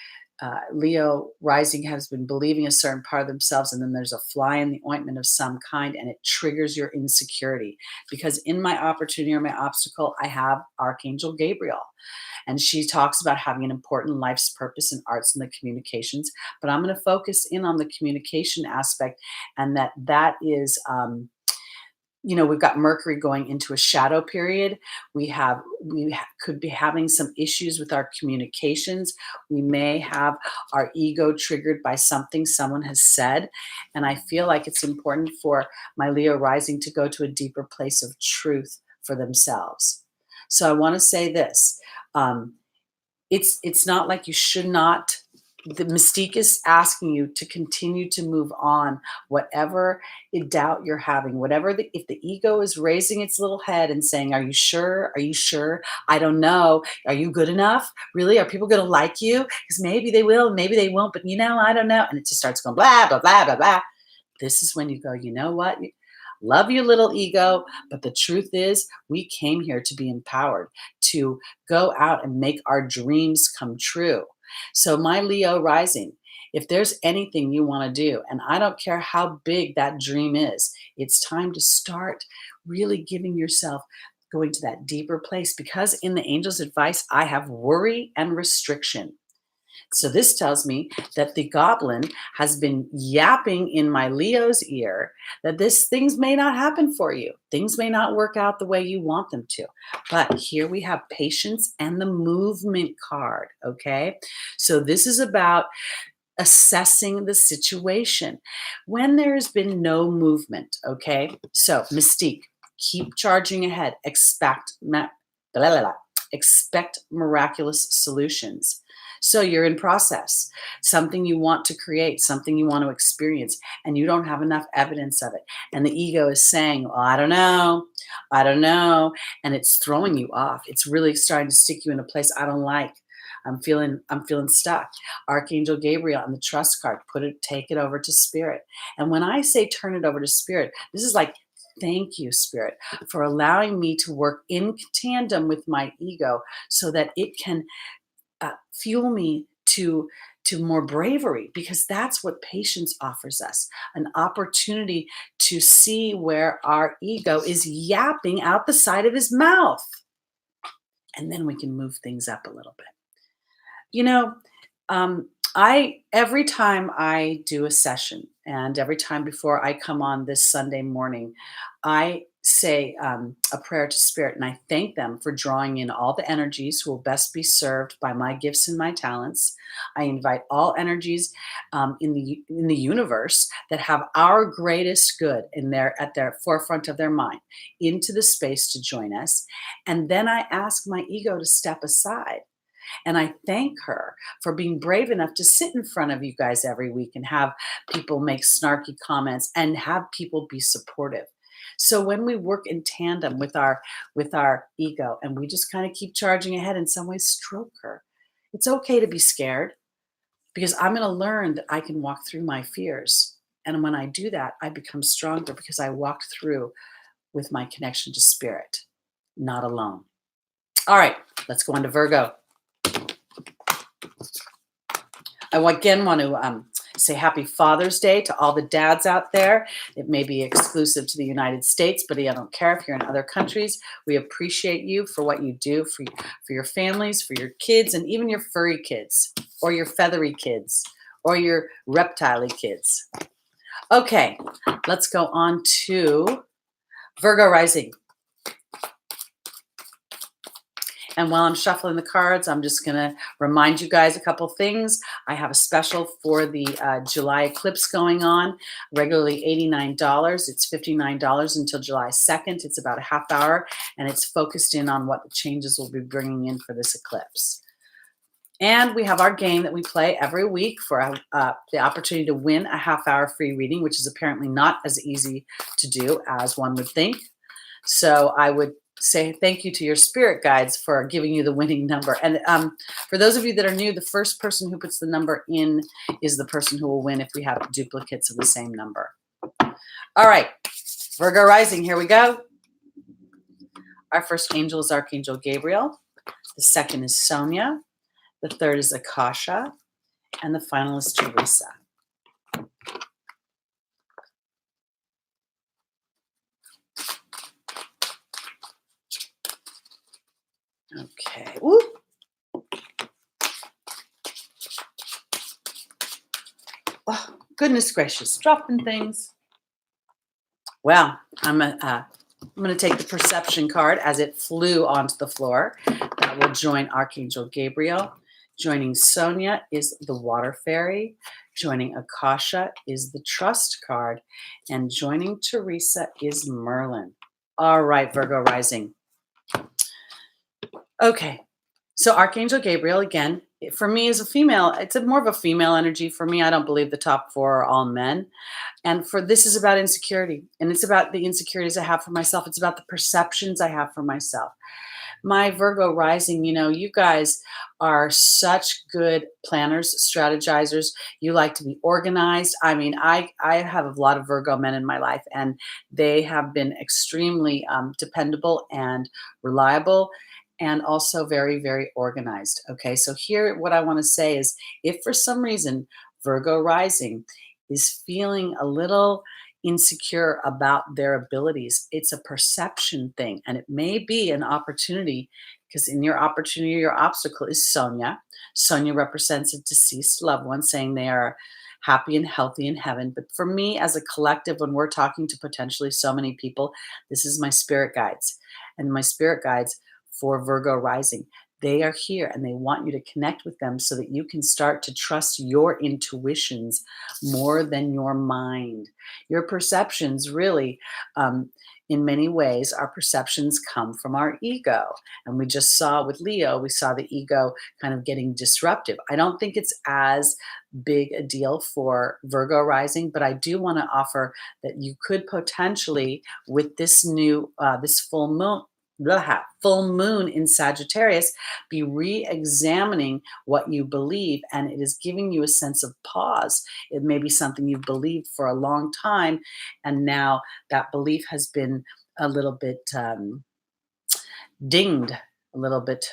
Leo rising has been believing a certain part of themselves, and then there's a fly in the ointment of some kind, and it triggers your insecurity. Because in my opportunity or my obstacle, I have Archangel Gabriel, and she talks about having an important life's purpose in arts and the communications. But I'm going to focus in on the communication aspect, and that is we've got Mercury going into a shadow period. We could be having some issues with our communications. We may have our ego triggered by something someone has said. And I feel like it's important for my Leo rising to go to a deeper place of truth for themselves. So I want to say this. It's not like you should not. The Mystique is asking you to continue to move on, whatever doubt you're having, if the ego is raising its little head and saying, are you sure? Are you sure? I don't know. Are you good enough? Really? Are people going to like you? Because maybe they will, maybe they won't, but I don't know. And it just starts going blah, blah, blah, blah, blah. This is when you go, you know what? Love you, little ego. But the truth is, we came here to be empowered, to go out and make our dreams come true. So my Leo rising, if there's anything you want to do, and I don't care how big that dream is, it's time to start really giving yourself going to that deeper place, because in the angel's advice, I have worry and restriction. So this tells me that the Goblin has been yapping in my Leo's ear that things may not happen for you. Things may not work out the way you want them to. But here we have Patience and the Movement card, okay? So this is about assessing the situation when there's been no movement, okay? So Mystique, keep charging ahead. Expect miraculous solutions. So you're in process, something you want to create, something you want to experience, and you don't have enough evidence of it. And the ego is saying, well, I don't know. And it's throwing you off. It's really starting to stick you in a place I don't like. I'm feeling stuck. Archangel Gabriel on the Trust card, take it over to Spirit. And when I say turn it over to Spirit, this is like, thank you, Spirit, for allowing me to work in tandem with my ego so that it can fuel me to more bravery, because that's what Patience offers us, an opportunity to see where our ego is yapping out the side of his mouth. And then we can move things up a little bit. Every time I do a session, And every time before I come on this Sunday morning, I say a prayer to Spirit, and I thank them for drawing in all the energies who will best be served by my gifts and my talents. I invite all energies in the universe that have our greatest good at their forefront of their mind into the space to join us. And then I ask my ego to step aside. And I thank her for being brave enough to sit in front of you guys every week and have people make snarky comments and have people be supportive. So when we work in tandem with our ego and we just kind of keep charging ahead, in some ways stroke her. It's okay to be scared, because I'm going to learn that I can walk through my fears. And when I do that, I become stronger because I walked through with my connection to Spirit, not alone. All right, let's go on to Virgo. I again want to say happy Father's Day to all the dads out there. It may be exclusive to the United States, but I don't care if you're in other countries. We appreciate you for what you do for your families, for your kids, and even your furry kids, or your feathery kids, or your reptile kids. Okay, let's go on to Virgo Rising. And while I'm shuffling the cards, I'm just going to remind you guys a couple things. I have a special for the July eclipse going on, regularly $89. It's $59 until July 2nd. It's about a half hour, and it's focused in on what the changes we'll be bringing in for this eclipse. And we have our game that we play every week for the opportunity to win a half-hour free reading, which is apparently not as easy to do as one would think. So I would say thank you to your spirit guides for giving you the winning number. And for those of you that are new, the first person who puts the number in is the person who will win if we have duplicates of the same number. All right, Virgo Rising, here we go. Our first angel is Archangel Gabriel. The second is Sonia. The third is Akasha. And the final is Teresa. Okay. Ooh. Oh, goodness gracious, dropping things. Well, I'm going to take the perception card as it flew onto the floor. That will join Archangel Gabriel. Joining Sonia is the Water Fairy. Joining Akasha is the Trust card. And joining Teresa is Merlin. All right, Virgo Rising. Okay, so Archangel Gabriel, again, for me is a female. It's more of a female energy for me. I don't believe the top four are all men. And this is about insecurity. And it's about the insecurities I have for myself. It's about the perceptions I have for myself. My Virgo Rising, you guys are such good planners, strategizers. You like to be organized. I mean, I have a lot of Virgo men in my life, and they have been extremely dependable and reliable, and also very, very organized. Okay, so here what I want to say is, if for some reason Virgo Rising is feeling a little insecure about their abilities, it's a perception thing, and it may be an opportunity, because in your opportunity, your obstacle is Sonia. Sonia represents a deceased loved one, saying they are happy and healthy in heaven. But for me, as a collective, when we're talking to potentially so many people, this is my spirit guides. And my spirit guides for Virgo Rising, they are here and they want you to connect with them so that you can start to trust your intuitions more than your mind. Your perceptions really, in many ways, our perceptions come from our ego. And we just saw with Leo, we saw the ego kind of getting disruptive. I don't think it's as big a deal for Virgo Rising, but I do want to offer that you could potentially, with this new, this full moon in Sagittarius, be re-examining what you believe, and it is giving you a sense of pause. It may be something you've believed for a long time, and now that belief has been a little bit dinged, a little bit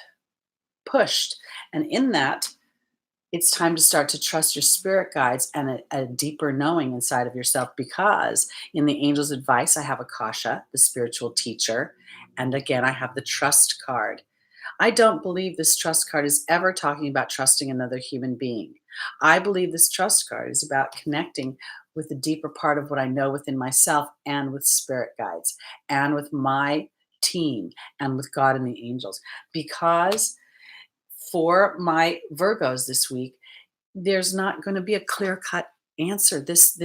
pushed, and in that, it's time to start to trust your spirit guides and a deeper knowing inside of yourself, because in the angel's advice, I have Akasha, the spiritual teacher. And again, I have the trust card. I don't believe this trust card is ever talking about trusting another human being. I believe this trust card is about connecting with the deeper part of what I know within myself and with spirit guides and with my team and with God and the angels. Because for my Virgos this week, there's not going to be a clear-cut answer. This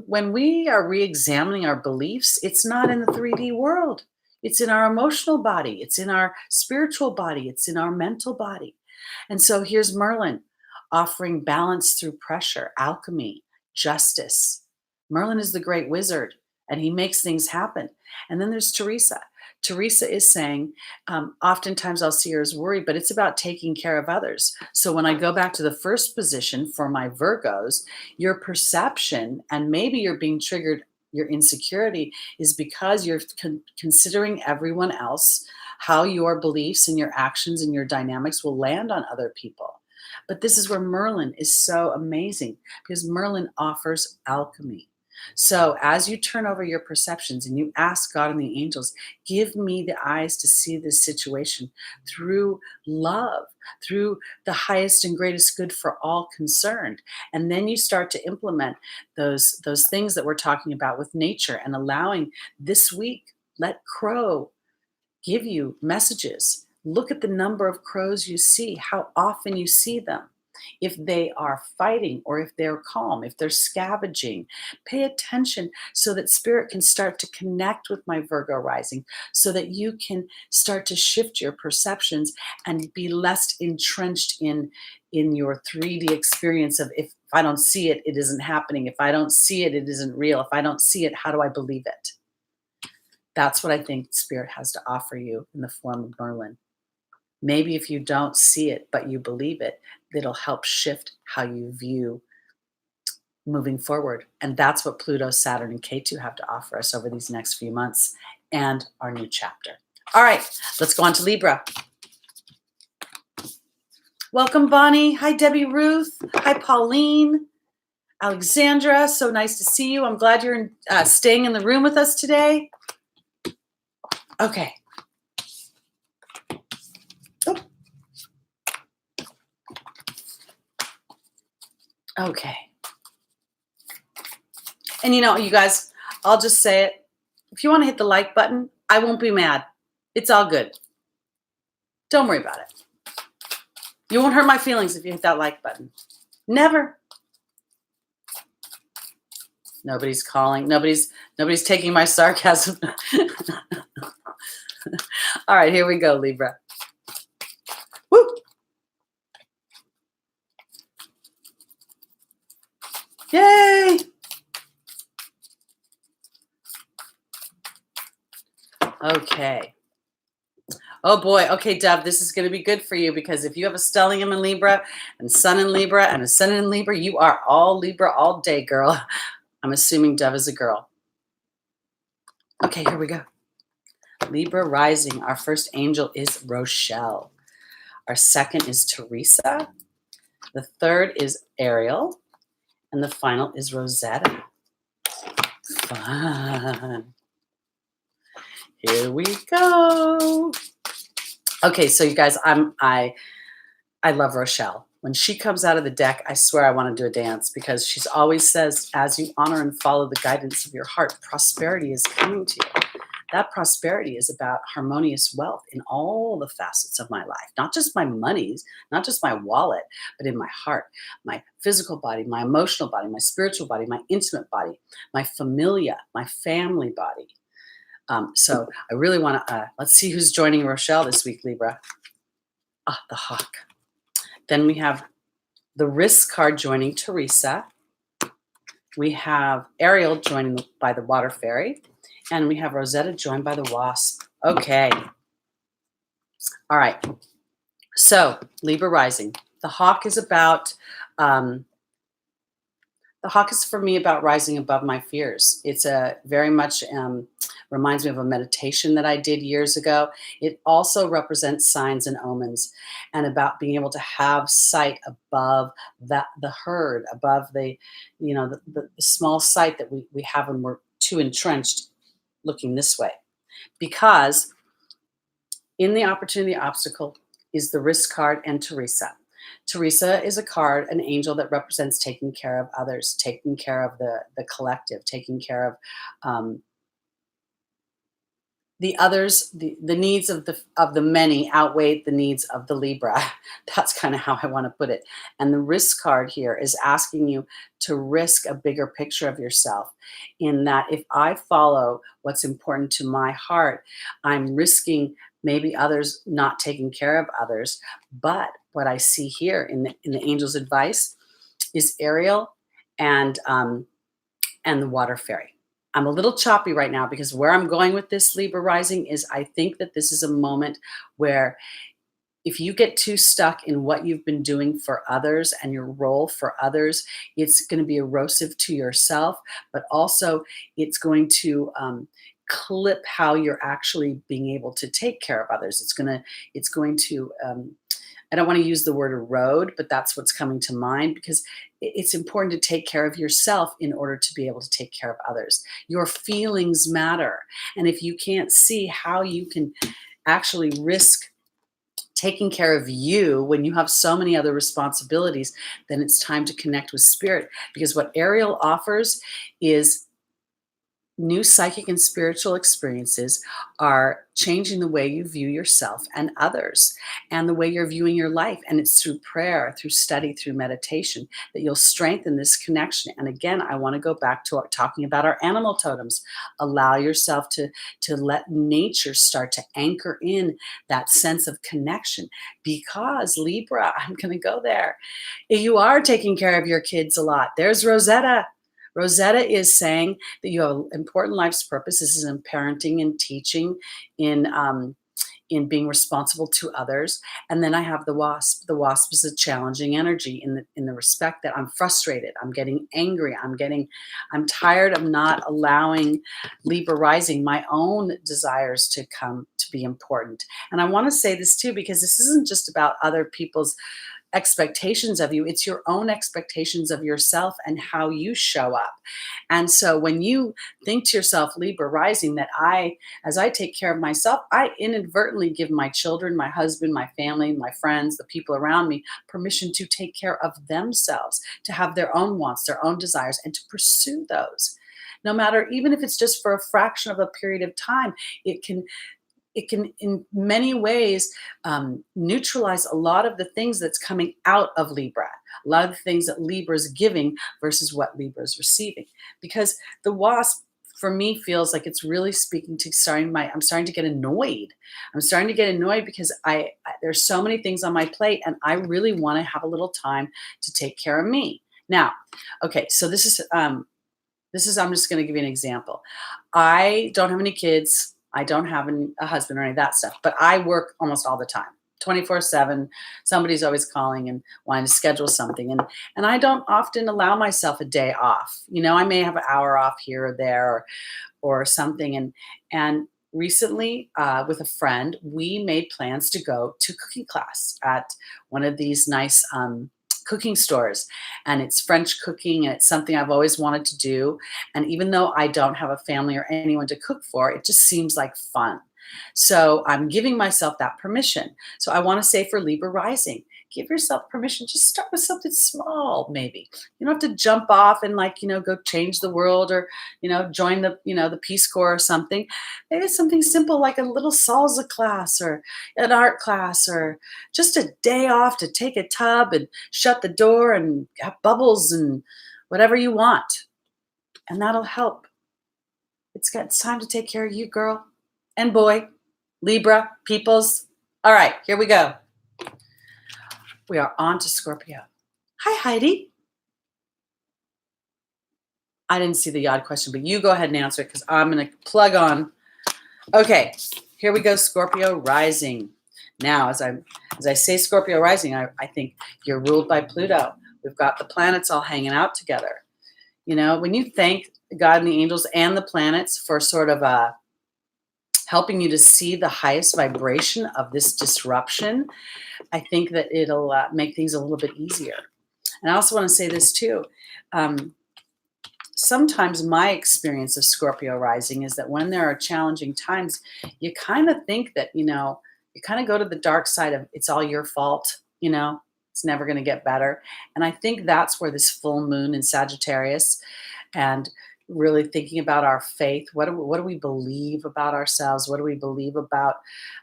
when we are re-examining our beliefs, it's not in the 3D world. It's in our emotional body. It's in our spiritual body. It's in our mental body. And so here's Merlin offering balance through pressure, alchemy, justice. Merlin is the great wizard, and he makes things happen. And then there's Teresa. Teresa is saying, oftentimes I'll see her as worried, but it's about taking care of others. So when I go back to the first position for my Virgos, your perception, and maybe you're being triggered, your insecurity is because you're considering everyone else, how your beliefs and your actions and your dynamics will land on other people. But this is where Merlin is so amazing, because Merlin offers alchemy. So as you turn over your perceptions and you ask God and the angels, give me the eyes to see this situation through love, through the highest and greatest good for all concerned. And then you start to implement those things that we're talking about with nature, and allowing this week, let crow give you messages. Look at the number of crows you see, how often you see them. If they are fighting or if they're calm, if they're scavenging, pay attention so that spirit can start to connect with my Virgo rising, so that you can start to shift your perceptions and be less entrenched in your 3D experience of, if I don't see it, it isn't happening. If I don't see it, it isn't real. If I don't see it, how do I believe it? That's what I think spirit has to offer you in the form of Merlin. Maybe if you don't see it, but you believe it, it'll help shift how you view moving forward. And that's what Pluto, Saturn, and KETU have to offer us over these next few months and our new chapter. All right, let's go on to Libra. Welcome, Bonnie. Hi, Debbie Ruth. Hi, Pauline. Alexandra, so nice to see you. I'm glad you're staying in the room with us today. Okay. Oh. Okay. And you guys, I'll just say it. If you want to hit the like button, I won't be mad. It's all good. Don't worry about it. You won't hurt my feelings if you hit that like button. Never. Nobody's calling. Nobody's taking my sarcasm. All right, here we go, Libra. Woo! Yay! Okay. Oh boy. Okay, Deb, this is going to be good for you, because if you have a stellium in Libra and sun in Libra and ascendant in Libra, you are all Libra all day, girl. I'm assuming Deb is a girl. Okay, here we go. Libra rising. Our first angel is Rochelle. Our second is Teresa. The third is Ariel. And the final is Rosetta. Fun. Here we go. Okay, so you guys, I love Rochelle. When she comes out of the deck, I swear I want to do a dance, because she always says, as you honor and follow the guidance of your heart, prosperity is coming to you. That prosperity is about harmonious wealth in all the facets of my life, not just my monies, not just my wallet, but in my heart, my physical body, my emotional body, my spiritual body, my intimate body, my familia, my family body. So I really want to, let's see who's joining Rochelle this week, Libra. The Hawk. Then we have the Risk card joining Teresa. We have Ariel joining by the Water Fairy. And we have Rosetta joined by the Wasp. Okay. All right. So Libra rising. The Hawk is about, the Hawk is for me about rising above my fears. It's a very much reminds me of a meditation that I did years ago. It also represents signs and omens, and about being able to have sight above the herd, above the small sight that we have when we're too entrenched looking this way. Because in the opportunity obstacle is the Risk card and Teresa. Teresa is a card, an angel that represents taking care of others, taking care of the collective, taking care of the others. The needs of the many outweigh the needs of the Libra. That's kind of how I want to put it. And the risk card here is asking you to risk a bigger picture of yourself, in that if I follow what's important to my heart, I'm risking maybe others not taking care of others. But what I see here in the angel's advice is Ariel and the water fairy. I'm a little choppy right now because where I'm going with this Libra rising is I think that this is a moment where if you get too stuck in what you've been doing for others and your role for others, it's going to be erosive to yourself, but also it's going to clip how you're actually being able to take care of others. It's going to I don't want to use the word erode, but that's what's coming to mind, because it's important to take care of yourself in order to be able to take care of others. Your feelings matter. And if you can't see how you can actually risk taking care of you when you have so many other responsibilities, then it's time to connect with spirit, because what Ariel offers is new psychic and spiritual experiences are changing the way you view yourself and others and the way you're viewing your life. And it's through prayer, through study, through meditation that you'll strengthen this connection. And again, I want to go back to talking about our animal totems. Allow yourself to let nature start to anchor in that sense of connection, because Libra, I'm going to go there. You are taking care of your kids a lot. There's Rosetta. Rosetta is saying that you have an important life's purpose. This is in parenting and teaching, in being responsible to others. And then I have the Wasp. The Wasp is a challenging energy in the respect that I'm frustrated, I'm getting angry, I'm tired of not allowing Libra rising my own desires to come to be important. And I want to say this too, because this isn't just about other people's expectations of you, it's your own expectations of yourself and how you show up. And so when you think to yourself, Libra rising, that as I take care of myself, I inadvertently give my children, my husband, my family, my friends, the people around me, permission to take care of themselves, to have their own wants, their own desires, and to pursue those. No matter, even if it's just for a fraction of a period of time, it can in many ways neutralize a lot of the things that's coming out of Libra, a lot of the things that Libra is giving versus what Libra is receiving. Because the Wasp, for me, feels like it's really speaking to I'm starting to get annoyed. I'm starting to get annoyed because there's so many things on my plate, and I really want to have a little time to take care of me. Now, okay, so this is I'm just going to give you an example. I don't have any kids. I don't have a husband or any of that stuff, but I work almost all the time, 24/7. Somebody's always calling and wanting to schedule something. And I don't often allow myself a day off. I may have an hour off here or there or something. And recently, with a friend, we made plans to go to cooking class at one of these nice cooking stores, and it's French cooking, and it's something I've always wanted to do. And even though I don't have a family or anyone to cook for, it just seems like fun. So I'm giving myself that permission. So I want to say for Libra rising, give yourself permission. Just start with something small, maybe. You don't have to jump off and go change the world or, join the Peace Corps or something. Maybe it's something simple like a little salsa class or an art class, or just a day off to take a tub and shut the door and have bubbles and whatever you want. And that'll help. It's time to take care of you, girl and boy, Libra, peoples. All right, here we go. We are on to Scorpio. Hi, Heidi. I didn't see the odd question, but you go ahead and answer it because I'm going to plug on. Okay, here we go, Scorpio rising. Now, as I say Scorpio rising, I think you're ruled by Pluto. We've got the planets all hanging out together. When you thank God and the angels and the planets for sort of helping you to see the highest vibration of this disruption, I think that it'll make things a little bit easier. And I also want to say this too. Sometimes my experience of Scorpio rising is that when there are challenging times, you kind of think that, you kind of go to the dark side of it's all your fault, It's never going to get better. And I think that's where this full moon in Sagittarius and really thinking about our faith, what do we believe about ourselves? What do we believe about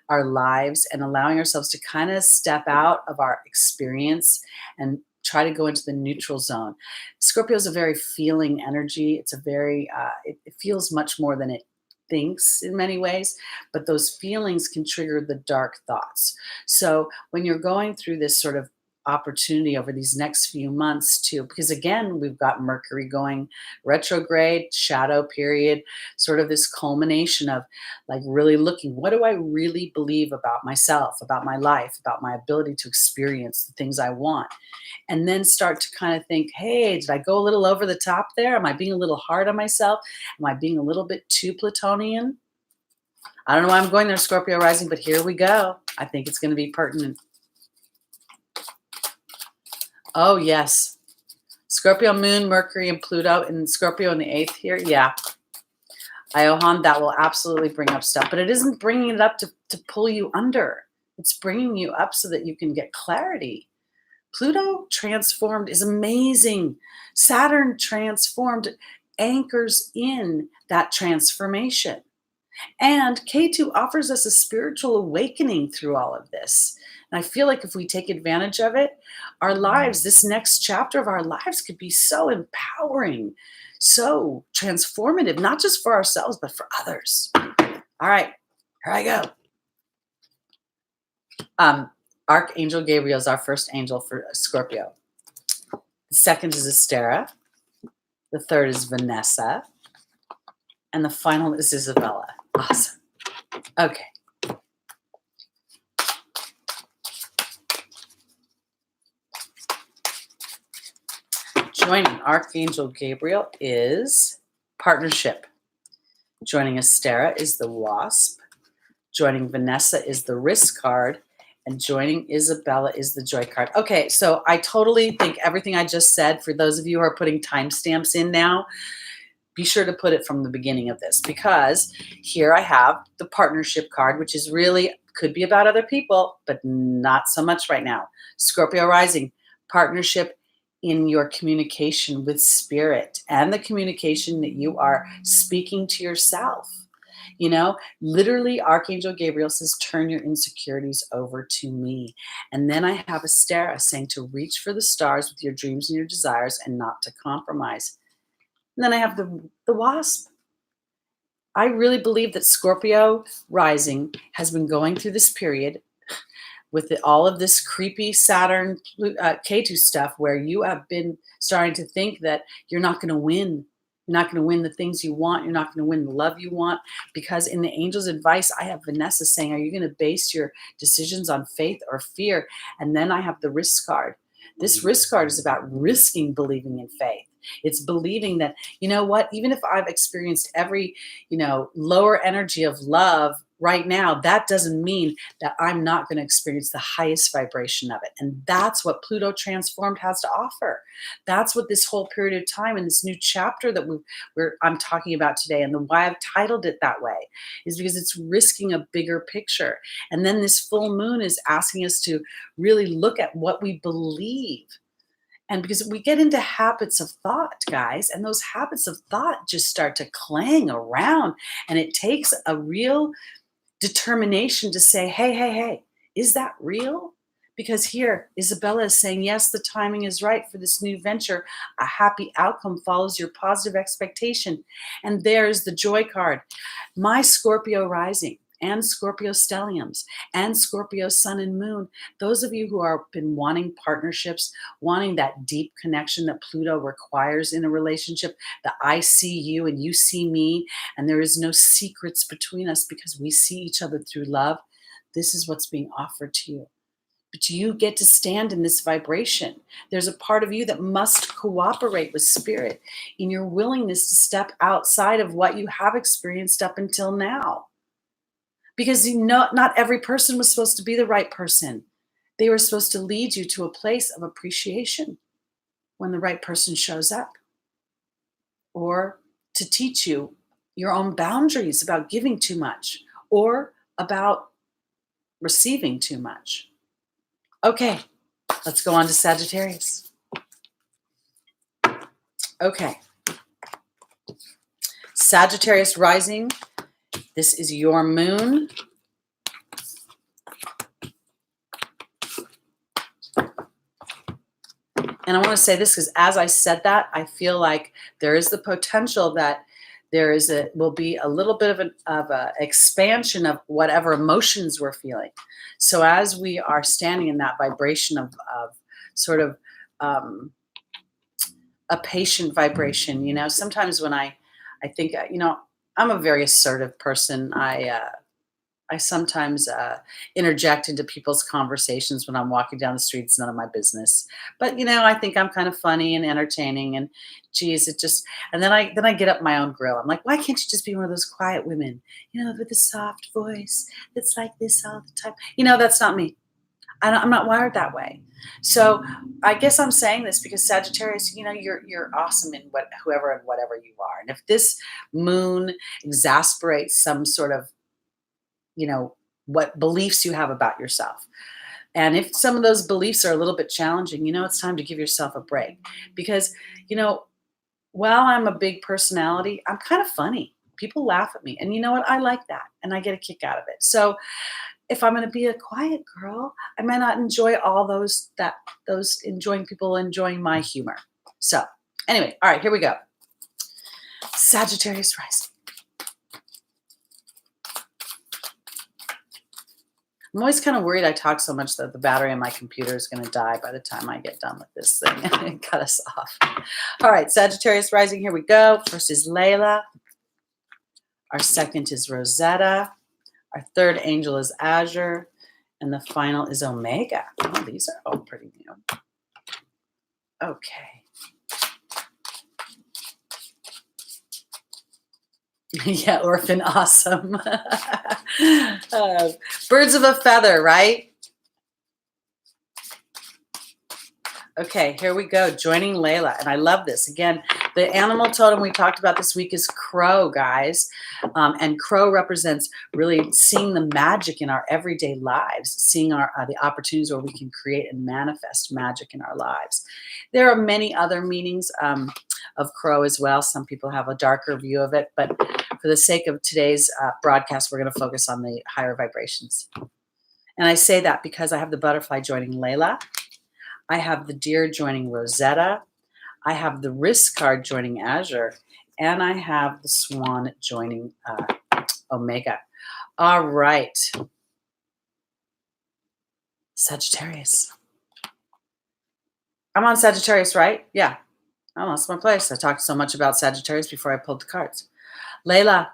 our lives? And allowing ourselves to kind of step out of our experience and try to go into the neutral zone. Scorpio is a very feeling energy. It's a very, it feels much more than it thinks in many ways, but those feelings can trigger the dark thoughts. So when you're going through this sort of opportunity over these next few months too, because again, we've got Mercury going retrograde, shadow period, sort of this culmination of like really looking, what do I really believe about myself, about my life, about my ability to experience the things I want? And then start to kind of think, hey, did I go a little over the top there? Am I being a little hard on myself? Am I being a little bit too Plutonian? I don't know why I'm going there, Scorpio rising, but here we go. I think it's going to be pertinent. Oh, yes. Scorpio moon, Mercury, and Pluto, and Scorpio in the 8th here. Yeah. Iohan, that will absolutely bring up stuff, but it isn't bringing it up to pull you under. It's bringing you up so that you can get clarity. Pluto transformed is amazing. Saturn transformed anchors in that transformation. And KETU offers us a spiritual awakening through all of this. And I feel like if we take advantage of it, our lives, this next chapter of our lives could be so empowering, so transformative, not just for ourselves, but for others. All right, here I go. Archangel Gabriel is our first angel for Scorpio. The second is Estera. The third is Vanessa. And the final is Isabella. Awesome. Okay. Joining Archangel Gabriel is partnership. Joining Estera is the Wasp. Joining Vanessa is the Risk card. And joining Isabella is the Joy card. Okay, so I totally think everything I just said, for those of you who are putting timestamps in now, be sure to put it from the beginning of this, because here I have the partnership card, which is really, could be about other people, but not so much right now. Scorpio rising, partnership in your communication with spirit and the communication that you are speaking to yourself. You know, literally Archangel Gabriel says, turn your insecurities over to me. And then I have Estera saying to reach for the stars with your dreams and your desires and not to compromise. And then I have the Wasp. I really believe that Scorpio rising has been going through this period with all of this creepy Saturn KETU stuff, where you have been starting to think that you're not going to win. You're not going to win the things you want. You're not going to win the love you want, because in the angel's advice, I have Vanessa saying, are you going to base your decisions on faith or fear? And then I have the Risk card. This Risk card is about risking believing in faith. It's believing that, you know what, even if I've experienced every, lower energy of love right now, that doesn't mean that I'm not going to experience the highest vibration of it. And that's what Pluto transformed has to offer. That's what this whole period of time and this new chapter that I'm talking about today, and why I've titled it that way, is because it's risking a bigger picture. And then this full moon is asking us to really look at what we believe. And because we get into habits of thought, guys, and those habits of thought just start to clang around, and it takes a real determination to say, hey, is that real? Because here, Isabella is saying, yes, the timing is right for this new venture. A happy outcome follows your positive expectation. And there's the Joy card. My Scorpio rising and Scorpio stelliums and Scorpio sun and moon, those of you who have been wanting partnerships, wanting that deep connection that Pluto requires in a relationship, that I see you and you see me, and there is no secrets between us because we see each other through love, this is what's being offered to you. But you get to stand in this vibration. There's a part of you that must cooperate with spirit in your willingness to step outside of what you have experienced up until now. Because not every person was supposed to be the right person. They were supposed to lead you to a place of appreciation when the right person shows up, or to teach you your own boundaries about giving too much or about receiving too much. Okay, Let's go on to Sagittarius. Okay. Sagittarius Rising. This is your moon. And I want to say this because as I said that, I feel like there is the potential that will be a little bit of a expansion of whatever emotions we're feeling. So as we are standing in that vibration of sort of a patient vibration, you know, sometimes when I think, you know, I'm a very assertive person. I sometimes interject into people's conversations when I'm walking down the street. It's none of my business. But, you know, I think I'm kind of funny and entertaining. And geez, and then I get up my own grill. I'm like, why can't you just be one of those quiet women, you know, with a soft voice that's like this all the time? You know, that's not me. I'm not wired that way. So I guess I'm saying this because Sagittarius, you know, you're awesome in whoever and whatever you are. And if this moon exasperates some sort of, you know, what beliefs you have about yourself. And if some of those beliefs are a little bit challenging, you know, it's time to give yourself a break because, you know, while I'm a big personality, I'm kind of funny. People laugh at me. And you know what? I like that. And I get a kick out of it. So if I'm going to be a quiet girl, I might not enjoy all those enjoying people enjoying my humor. So anyway, all right, here we go. Sagittarius Rising. I'm always kind of worried I talk so much that the battery on my computer is going to die by the time I get done with this thing and cut us off. All right, Sagittarius Rising, here we go. First is Layla. Our second is Rosetta. Our third angel is Azure. And the final is Omega. Oh, these are all pretty new. Okay. Yeah, orphan, awesome. Birds of a feather, right? Okay, here we go. Joining Layla. And I love this. Again, the animal totem we talked about this week is crow, guys. And crow represents really seeing the magic in our everyday lives, seeing the opportunities where we can create and manifest magic in our lives. There are many other meanings of crow as well. Some people have a darker view of it, but for the sake of today's broadcast, we're going to focus on the higher vibrations. And I say that because I have the butterfly joining Layla. I have the deer joining Rosetta. I have the risk card joining Azure. And I have the swan joining Omega. All right. Sagittarius. I'm on Sagittarius, right? Yeah. I lost my place. I talked so much about Sagittarius before I pulled the cards. Layla.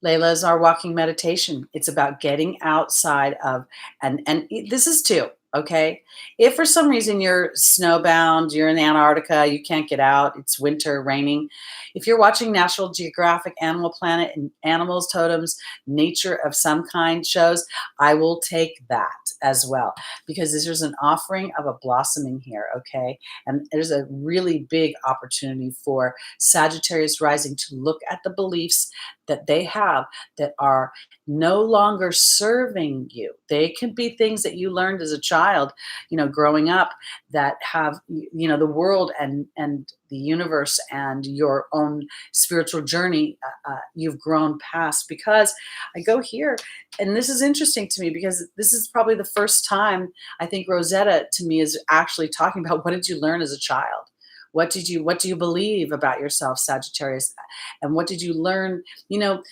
Layla is our walking meditation. It's about getting outside of, and this is too, okay? If for some reason you're snowbound, you're in Antarctica, you can't get out, it's winter, raining. If you're watching National Geographic, Animal Planet, and Animals, Totems, Nature of some kind shows, I will take that as well because there's an offering of a blossoming here, okay? And there's a really big opportunity for Sagittarius Rising to look at the beliefs that they have that are no longer serving you. They can be things that you learned as a child, you know, growing up that have, you know, the world and the universe and your own spiritual journey you've grown past. Because I go here, and this is interesting to me because this is probably the first time I think Rosetta to me is actually talking about what did you learn as a child? What do you believe about yourself, Sagittarius? And what did you learn? You know,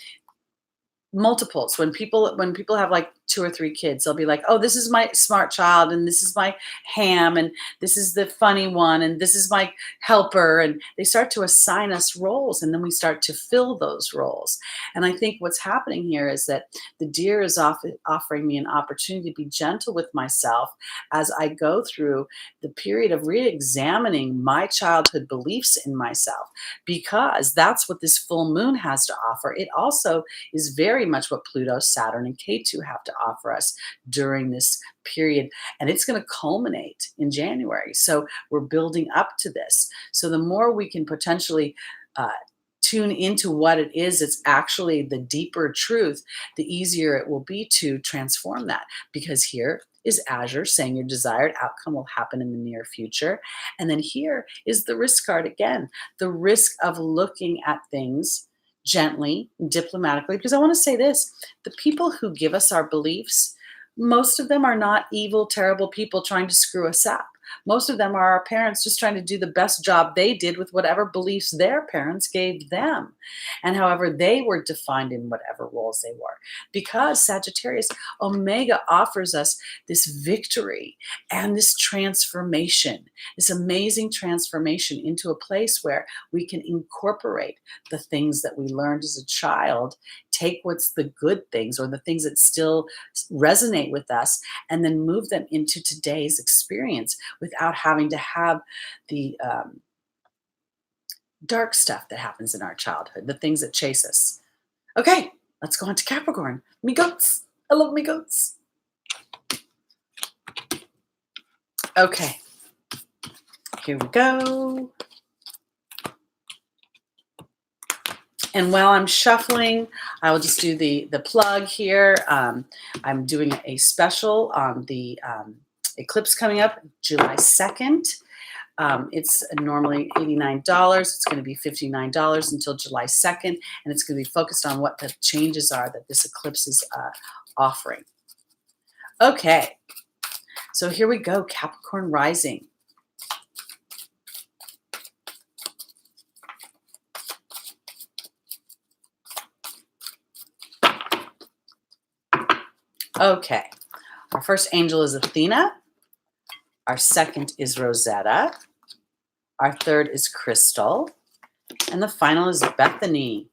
multiples. When people have like 2 or 3 kids, they'll be like, oh, this is my smart child, and this is my ham, and this is the funny one, and this is my helper. And they start to assign us roles, and then we start to fill those roles. And I think what's happening here is that the deer is offering me an opportunity to be gentle with myself as I go through the period of re-examining my childhood beliefs in myself, because that's what this full moon has to offer. It also is very much what Pluto, Saturn, and KETU have to offer us during this period. And it's going to culminate in January. So we're building up to this. So the more we can potentially tune into what it is, it's actually the deeper truth, the easier it will be to transform that. Because here is Azure, saying your desired outcome will happen in the near future. And then here is the risk card again, the risk of looking at things gently, diplomatically, because I want to say this, the people who give us our beliefs, most of them are not evil, terrible people trying to screw us up. Most of them are our parents just trying to do the best job they did with whatever beliefs their parents gave them, and however they were defined in whatever roles they were. Because Sagittarius, Omega offers us this victory and this transformation, this amazing transformation into a place where we can incorporate the things that we learned as a child, take what's the good things or the things that still resonate with us, and then move them into today's experience without having to have the dark stuff that happens in our childhood, the things that chase us. Okay, let's go on to Capricorn. Me goats. I love me goats. Okay, here we go. And while I'm shuffling, I will just do the plug here. I'm doing a special on the eclipse coming up July 2nd. It's normally $89. It's going to be $59 until July 2nd. And it's going to be focused on what the changes are that this eclipse is offering. Okay, so here we go, Capricorn Rising. Okay, our first angel is Athena. Our second is Rosetta. Our third is Crystal. And the final is Bethany.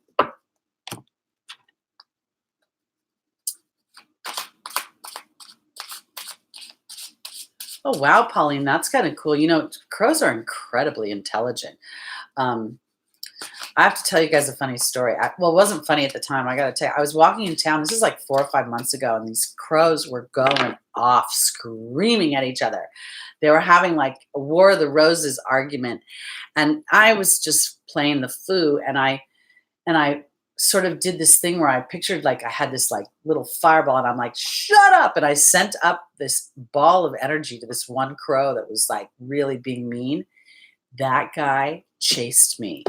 Oh, wow, Pauline, that's kind of cool. You know, crows are incredibly intelligent. I have to tell you guys a funny story. Well, it wasn't funny at the time. I got to tell you, I was walking in town. This is like 4 or 5 months ago, and these crows were going off, screaming at each other. They were having like a War of the Roses argument, and I was just playing the flute, and I sort of did this thing where I pictured like I had this like little fireball, and I'm like, shut up, and I sent up this ball of energy to this one crow that was like really being mean. That guy chased me.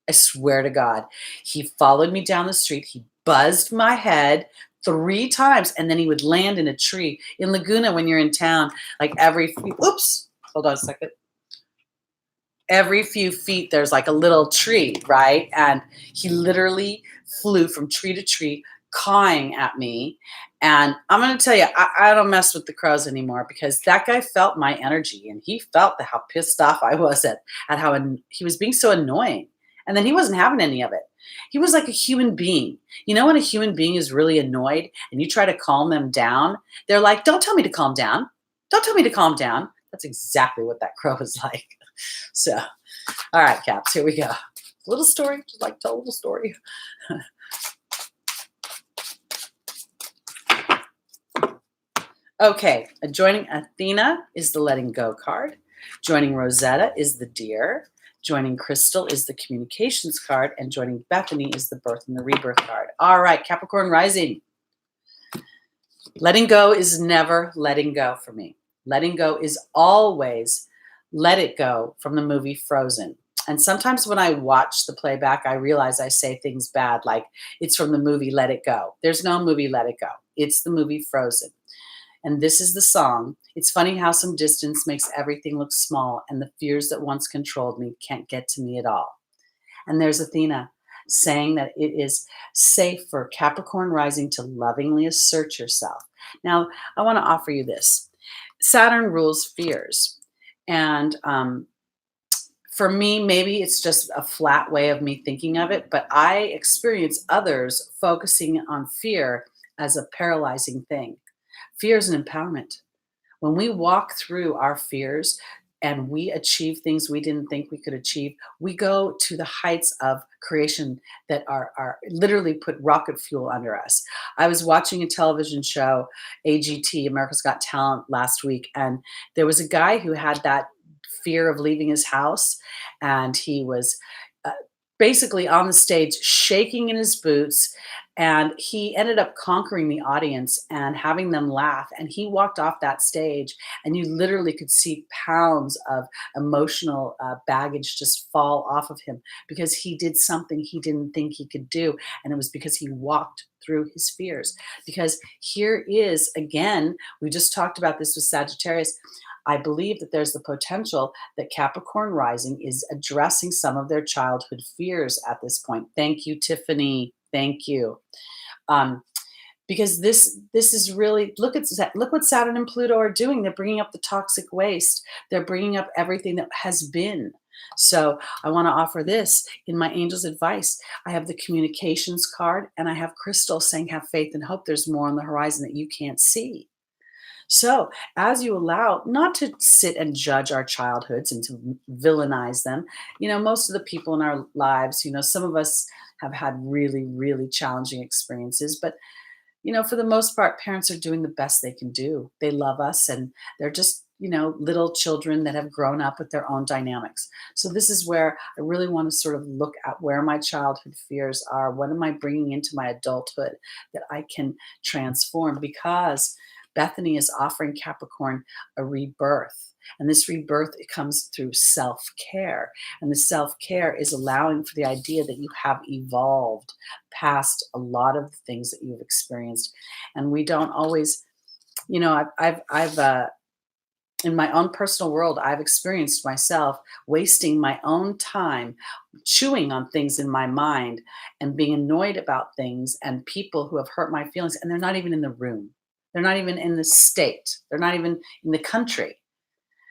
I swear to God, he followed me down the street. He buzzed my head 3 times, and then he would land in a tree. In Laguna, when you're in town, like every few, oops, hold on a second. Every few feet, there's like a little tree, right? And he literally flew from tree to tree, cawing at me. And I'm going to tell you, I don't mess with the crows anymore, because that guy felt my energy, and he felt how pissed off I was at how he was being so annoying. And then he wasn't having any of it. He was like a human being. You know, when a human being is really annoyed and you try to calm them down, they're like, don't tell me to calm down. Don't tell me to calm down. That's exactly what that crow was like. So, all right, Caps, here we go. Little story, just like tell a little story. Okay, joining Athena is the letting go card. Joining Rosetta is the deer. Joining Crystal is the communications card, and joining Bethany is the birth and the rebirth card. All right, Capricorn Rising. Letting go is never letting go for me. Letting go is always let it go, from the movie Frozen. And sometimes when I watch the playback, I realize I say things bad, like it's from the movie Let It Go. There's no movie Let It Go. It's the movie Frozen. And this is the song. It's funny how some distance makes everything look small, and the fears that once controlled me can't get to me at all. And there's Athena saying that it is safe for Capricorn Rising to lovingly assert yourself. Now, I want to offer you this. Saturn rules fears. And for me, maybe it's just a flat way of me thinking of it, but I experience others focusing on fear as a paralyzing thing. Fear is an empowerment. When we walk through our fears and we achieve things we didn't think we could achieve, we go to the heights of creation that are literally put rocket fuel under us. I was watching a television show, AGT, America's Got Talent, last week, and there was a guy who had that fear of leaving his house, and he was basically on the stage shaking in his boots, And he ended up conquering the audience and having them laugh. And he walked off that stage, and you literally could see pounds of emotional baggage just fall off of him because he did something he didn't think he could do. And it was because he walked through his fears. Because here is, again, we just talked about this with Sagittarius. I believe that there's the potential that Capricorn Rising is addressing some of their childhood fears at this point. Thank you, Tiffany. Thank you. Um, because this is really, look what Saturn and Pluto are doing. They're bringing up the toxic waste. They're bringing up everything that has been. So I want to offer this in my angel's advice. I have the communications card, and I have crystal saying have faith and hope. There's more on the horizon that you can't see. So as you allow, not to sit and judge our childhoods and to villainize them, most of the people in our lives, some of us have had really, really challenging experiences, but for the most part, parents are doing the best they can do. They love us, and they're just, little children that have grown up with their own dynamics. So this is where I really want to sort of look at where my childhood fears are. What am I bringing into my adulthood that I can transform? Because Bethany is offering Capricorn a rebirth. And this rebirth, it comes through self-care. And the self-care is allowing for the idea that you have evolved past a lot of the things that you've experienced. And we don't always, I've in my own personal world, I've experienced myself wasting my own time chewing on things in my mind and being annoyed about things and people who have hurt my feelings, and they're not even in the room. They're not even in the state. They're not even in the country.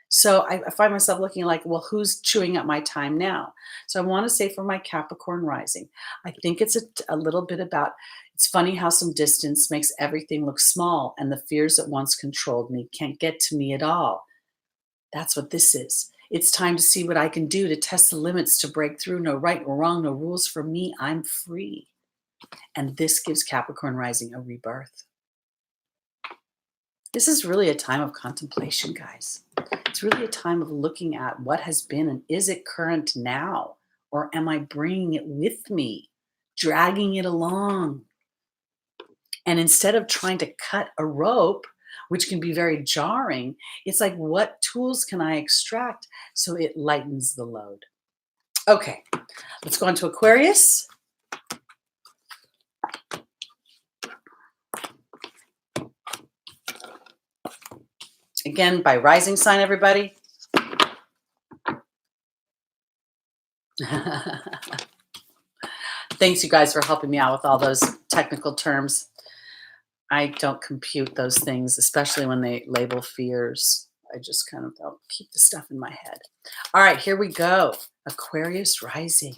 So I find myself looking like, well, who's chewing up my time now? So I want to say for my Capricorn rising, I think it's a little bit about, it's funny how some distance makes everything look small, and the fears that once controlled me can't get to me at all. That's what this is. It's time to see what I can do to test the limits, to break through. No right or wrong, no rules for me. I'm free. And this gives Capricorn rising a rebirth. This is really a time of contemplation, guys. It's really a time of looking at what has been, and is it current now? Or am I bringing it with me, dragging it along? And instead of trying to cut a rope, which can be very jarring, it's like, what tools can I extract so it lightens the load? Okay, let's go on to Aquarius. Again, by rising sign, everybody. Thanks, you guys, for helping me out with all those technical terms. I don't compute those things, especially when they label fears. I just kind of don't keep the stuff in my head. All right, here we go. Aquarius rising.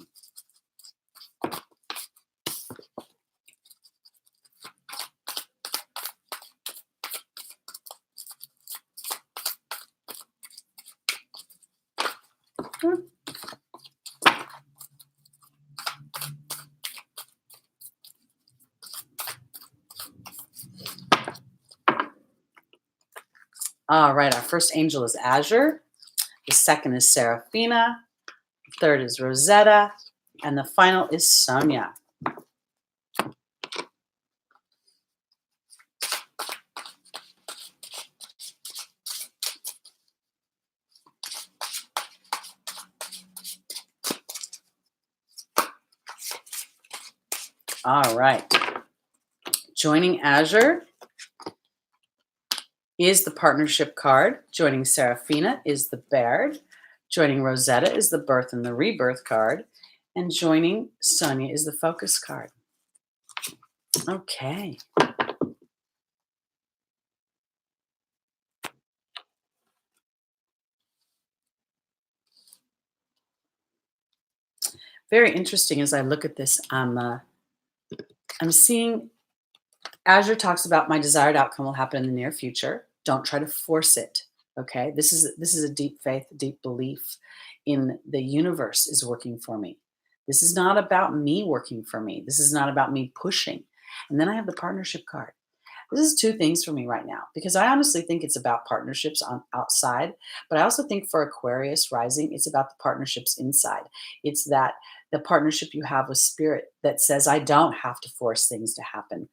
All right, our first angel is Azure. The second is Seraphina. The third is Rosetta. And the final is Sonia. All right. Joining Azure is the partnership card. Joining Seraphina is the Baird. Joining Rosetta is the birth and the rebirth card. And joining Sonia is the focus card. Okay. Very interesting as I look at this. I'm seeing Azure talks about my desired outcome will happen in the near future. Don't try to force it. Okay. This is a deep faith, deep belief in the universe is working for me. This is not about me working for me. This is not about me pushing. And then I have the partnership card. This is two things for me right now, because I honestly think it's about partnerships on outside, but I also think for Aquarius rising, it's about the partnerships inside. It's that the partnership you have with spirit that says, I don't have to force things to happen.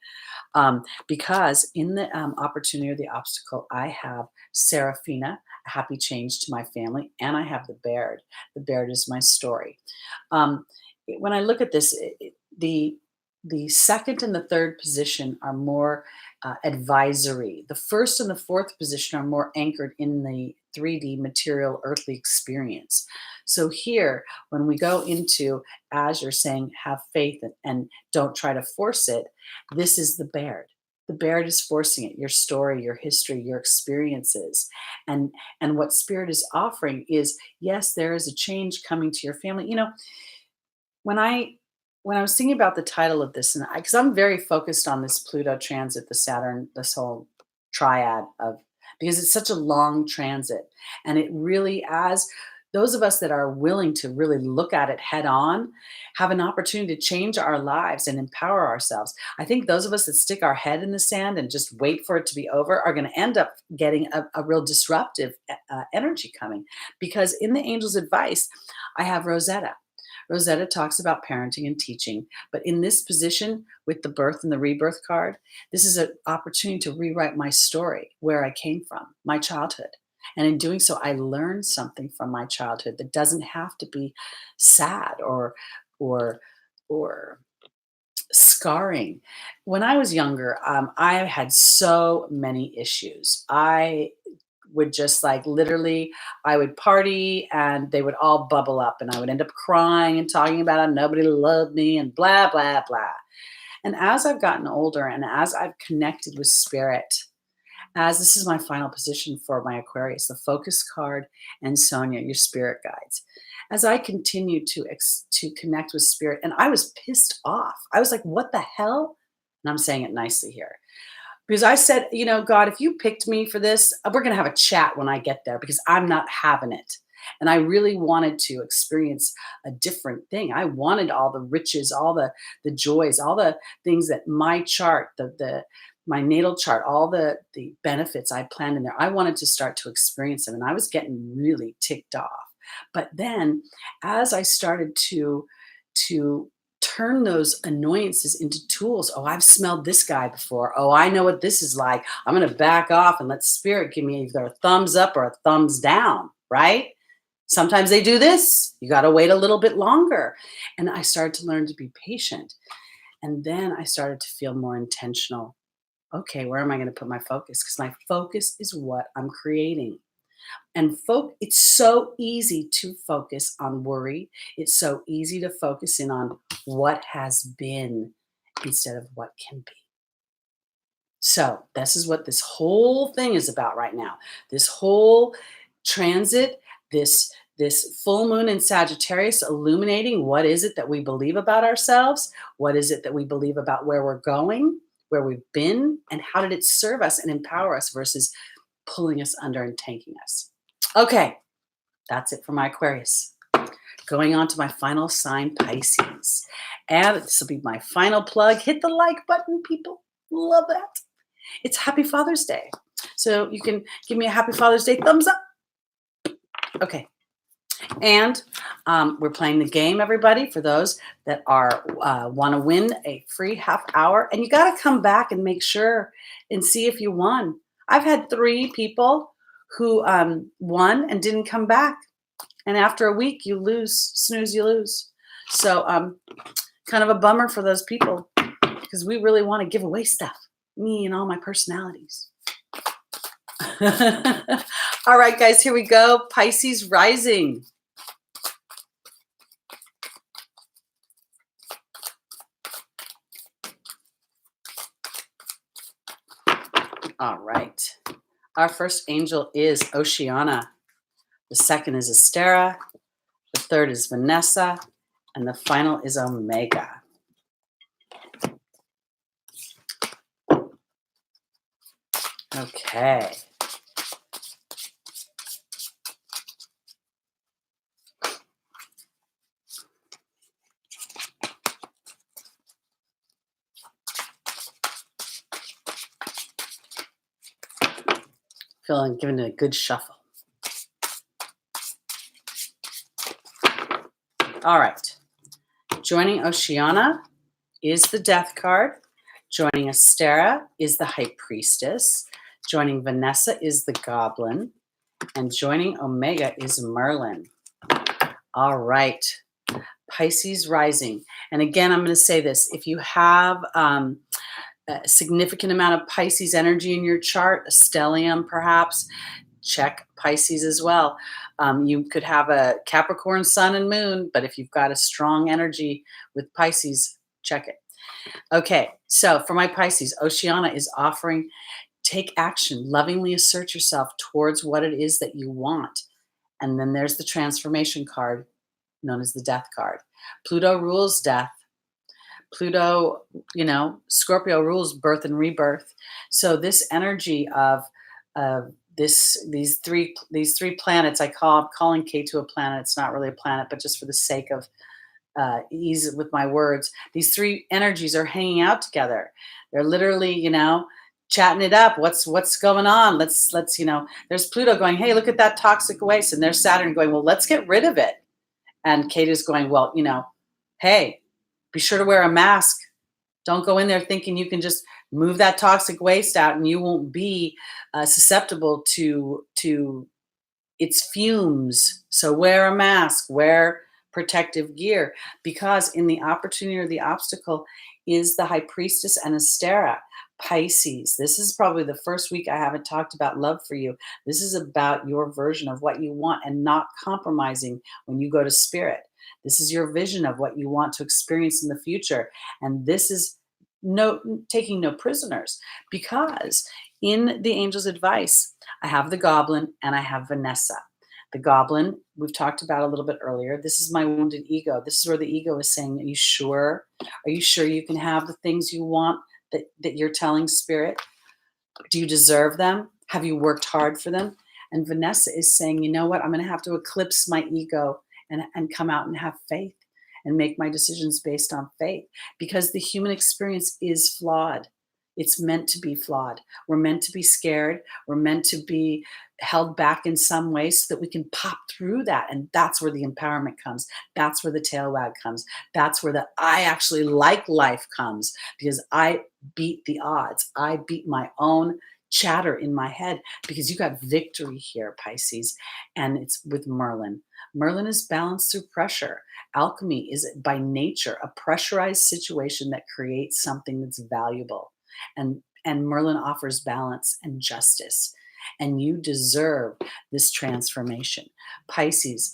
Because in the opportunity or the obstacle, I have Seraphina, a happy change to my family, and I have the Baird. The Baird is my story. When I look at this, the second and the third position are more advisory. The first and the fourth position are more anchored in the 3D material earthly experience. So here, when we go into, as you're saying, have faith and don't try to force it, this is the Baird. The Baird is forcing it, your story, your history, your experiences. And what spirit is offering is, yes, there is a change coming to your family. You know, when I was thinking about the title of this, and because I'm very focused on this Pluto transit, the Saturn, this whole triad of, because it's such a long transit, and it really, as those of us that are willing to really look at it head on, have an opportunity to change our lives and empower ourselves. I think those of us that stick our head in the sand and just wait for it to be over are going to end up getting a real disruptive energy coming, because in the angel's advice, I have Rosetta. Rosetta talks about parenting and teaching, but in this position with the birth and the rebirth card, this is an opportunity to rewrite my story, where I came from, my childhood. And in doing so, I learned something from my childhood that doesn't have to be sad or or scarring. When I was younger, I had so many issues. I would just like literally, I would party and they would all bubble up, and I would end up crying and talking about how nobody loved me and blah, blah, blah. And as I've gotten older and as I've connected with spirit, as this is my final position for my Aquarius, the focus card and Sonia, your spirit guides. As I continue to connect with spirit, and I was pissed off. I was like, what the hell? And I'm saying it nicely here. Because I said, you know, God, if you picked me for this, we're going to have a chat when I get there, because I'm not having it. And I really wanted to experience a different thing. I wanted all the riches, all the joys, all the things that my chart, my natal chart, all the benefits I planned in there. I wanted to start to experience them, and I was getting really ticked off. But then, as I started to turn those annoyances into tools. Oh, I've smelled this guy before. Oh, I know what this is like. I'm going to back off and let spirit give me either a thumbs up or a thumbs down, right? Sometimes they do this. You got to wait a little bit longer. And I started to learn to be patient. And then I started to feel more intentional. Okay, where am I going to put my focus? Because my focus is what I'm creating. And it's so easy to focus on worry. It's so easy to focus in on what has been instead of what can be. So this is what this whole thing is about right now. This whole transit, this full moon in Sagittarius, illuminating what is it that we believe about ourselves? What is it that we believe about where we're going, where we've been, and how did it serve us and empower us versus pulling us under and tanking us? Okay, that's it for my Aquarius. Going on to my final sign, Pisces. And this will be my final plug. Hit the like button, people. Love that. It's Happy Father's Day. So you can give me a Happy Father's Day thumbs up. Okay. And we're playing the game, everybody, for those that are want to win a free half hour. And you got to come back and make sure and see if you won. I've had 3 people who won and didn't come back. And after a week, you lose. Snooze, you lose. So kind of a bummer for those people, because we really want to give away stuff. Me and all my personalities. All right, guys, here we go. Pisces Rising. All right. Our first angel is Oceana. The second is Estera. The third is Vanessa. And the final is Omega. Okay. Feeling giving it a good shuffle. All right. Joining Oceana is the Death card. Joining Astera is the High Priestess. Joining Vanessa is the Goblin. And joining Omega is Merlin. All right. Pisces rising. And again, I'm going to say this. If you have a significant amount of Pisces energy in your chart, a stellium perhaps, check Pisces as well. You could have a Capricorn sun and moon, but if you've got a strong energy with Pisces, check it. Okay, so for my Pisces, Oceana is offering take action, lovingly assert yourself towards what it is that you want. And then there's the transformation card, known as the Death card. Pluto rules death. Pluto, Scorpio rules birth and rebirth. So this energy of these three planets, I'm calling KETU a planet. It's not really a planet, but just for the sake of ease with my words, these three energies are hanging out together. They're literally, chatting it up. What's going on? Let's there's Pluto going, hey, look at that toxic waste, and there's Saturn going, well, let's get rid of it. And KETU's going, well, hey, be sure to wear a mask. Don't go in there thinking you can just move that toxic waste out and you won't be susceptible to its fumes. So wear a mask, wear protective gear, because in the opportunity or the obstacle is the High Priestess and Astera. Pisces, this is probably the first week I haven't talked about love for you. This is about your version of what you want and not compromising when you go to spirit. This is your vision of what you want to experience in the future. And this is taking no prisoners, because in the angel's advice, I have the Goblin and I have Vanessa. The Goblin, we've talked about a little bit earlier. This is my wounded ego. This is where the ego is saying, are you sure? Are you sure you can have the things you want that you're telling spirit? Do you deserve them? Have you worked hard for them? And Vanessa is saying, you know what? I'm going to have to eclipse my ego and come out and have faith and make my decisions based on faith, because the human experience is flawed. It's meant to be flawed. We're meant to be scared. We're meant to be held back in some way so that we can pop through that. And that's where the empowerment comes. That's where the tail wag comes. That's where the I actually like life comes, because I beat the odds. I beat my own chatter in my head, because you got victory here, Pisces, and it's with Merlin. Merlin is balanced through pressure. Alchemy is by nature a pressurized situation that creates something that's valuable. And Merlin offers balance and justice. And you deserve this transformation. Pisces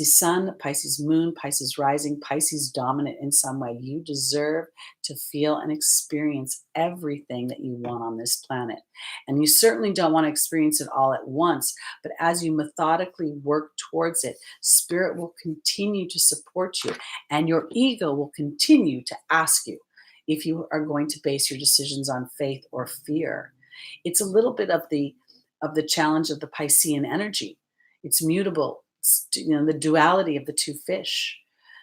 sun, Pisces moon, Pisces rising, Pisces dominant in some way. You deserve to feel and experience everything that you want on this planet. And you certainly don't want to experience it all at once, but as you methodically work towards it, spirit will continue to support you, and your ego will continue to ask you if you are going to base your decisions on faith or fear. It's a little bit of the challenge of the Piscean energy. It's mutable. It's, the duality of the two fish.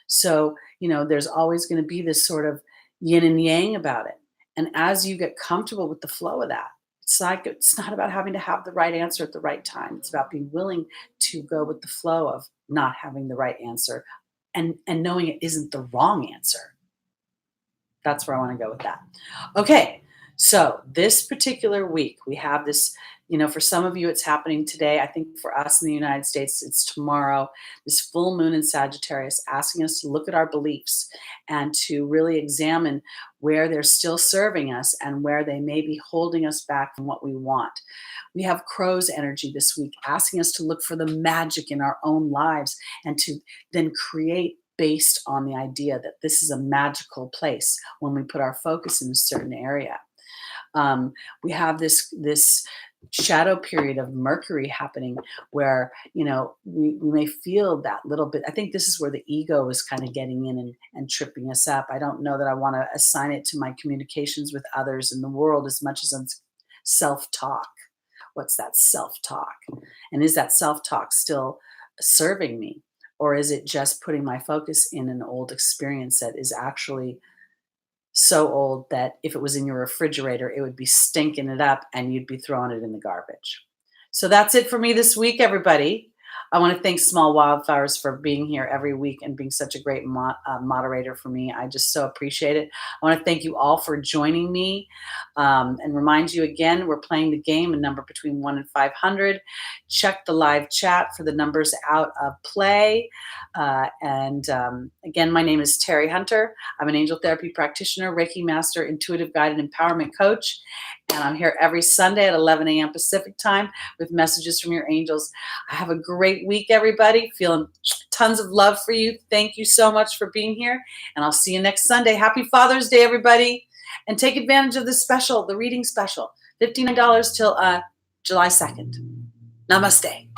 So, there's always going to be this sort of yin and yang about it. And as you get comfortable with the flow of that, it's not about having to have the right answer at the right time. It's about being willing to go with the flow of not having the right answer and knowing it isn't the wrong answer. That's where I want to go with that. Okay, so this particular week, we have this, for some of you, it's happening today. I think for us in the United States, it's tomorrow, this full moon in Sagittarius, asking us to look at our beliefs and to really examine where they're still serving us and where they may be holding us back from what we want. We have Crow's energy this week, asking us to look for the magic in our own lives and to then create based on the idea that this is a magical place when we put our focus in a certain area. We have this shadow period of Mercury happening where, we may feel that little bit. I think this is where the ego is kind of getting in and tripping us up. I don't know that I want to assign it to my communications with others in the world as much as it's self-talk. What's that self-talk? And is that self-talk still serving me? Or is it just putting my focus in an old experience that is actually so old that if it was in your refrigerator, it would be stinking it up and you'd be throwing it in the garbage? So that's it for me this week, everybody. I want to thank Small Wildflowers for being here every week and being such a great moderator for me. I just so appreciate it. I want to thank you all for joining me and remind you again, we're playing the game, a number between 1 and 500. Check the live chat for the numbers out of play. Again, my name is Teri Hunter. I'm an angel therapy practitioner, Reiki master, intuitive guide, and empowerment coach. And I'm here every Sunday at 11 a.m. Pacific time with messages from your angels. I have a great week, everybody. Feeling tons of love for you. Thank you so much for being here. And I'll see you next Sunday. Happy Father's Day, everybody. And take advantage of this special, the reading special. $59 till July 2nd. Namaste.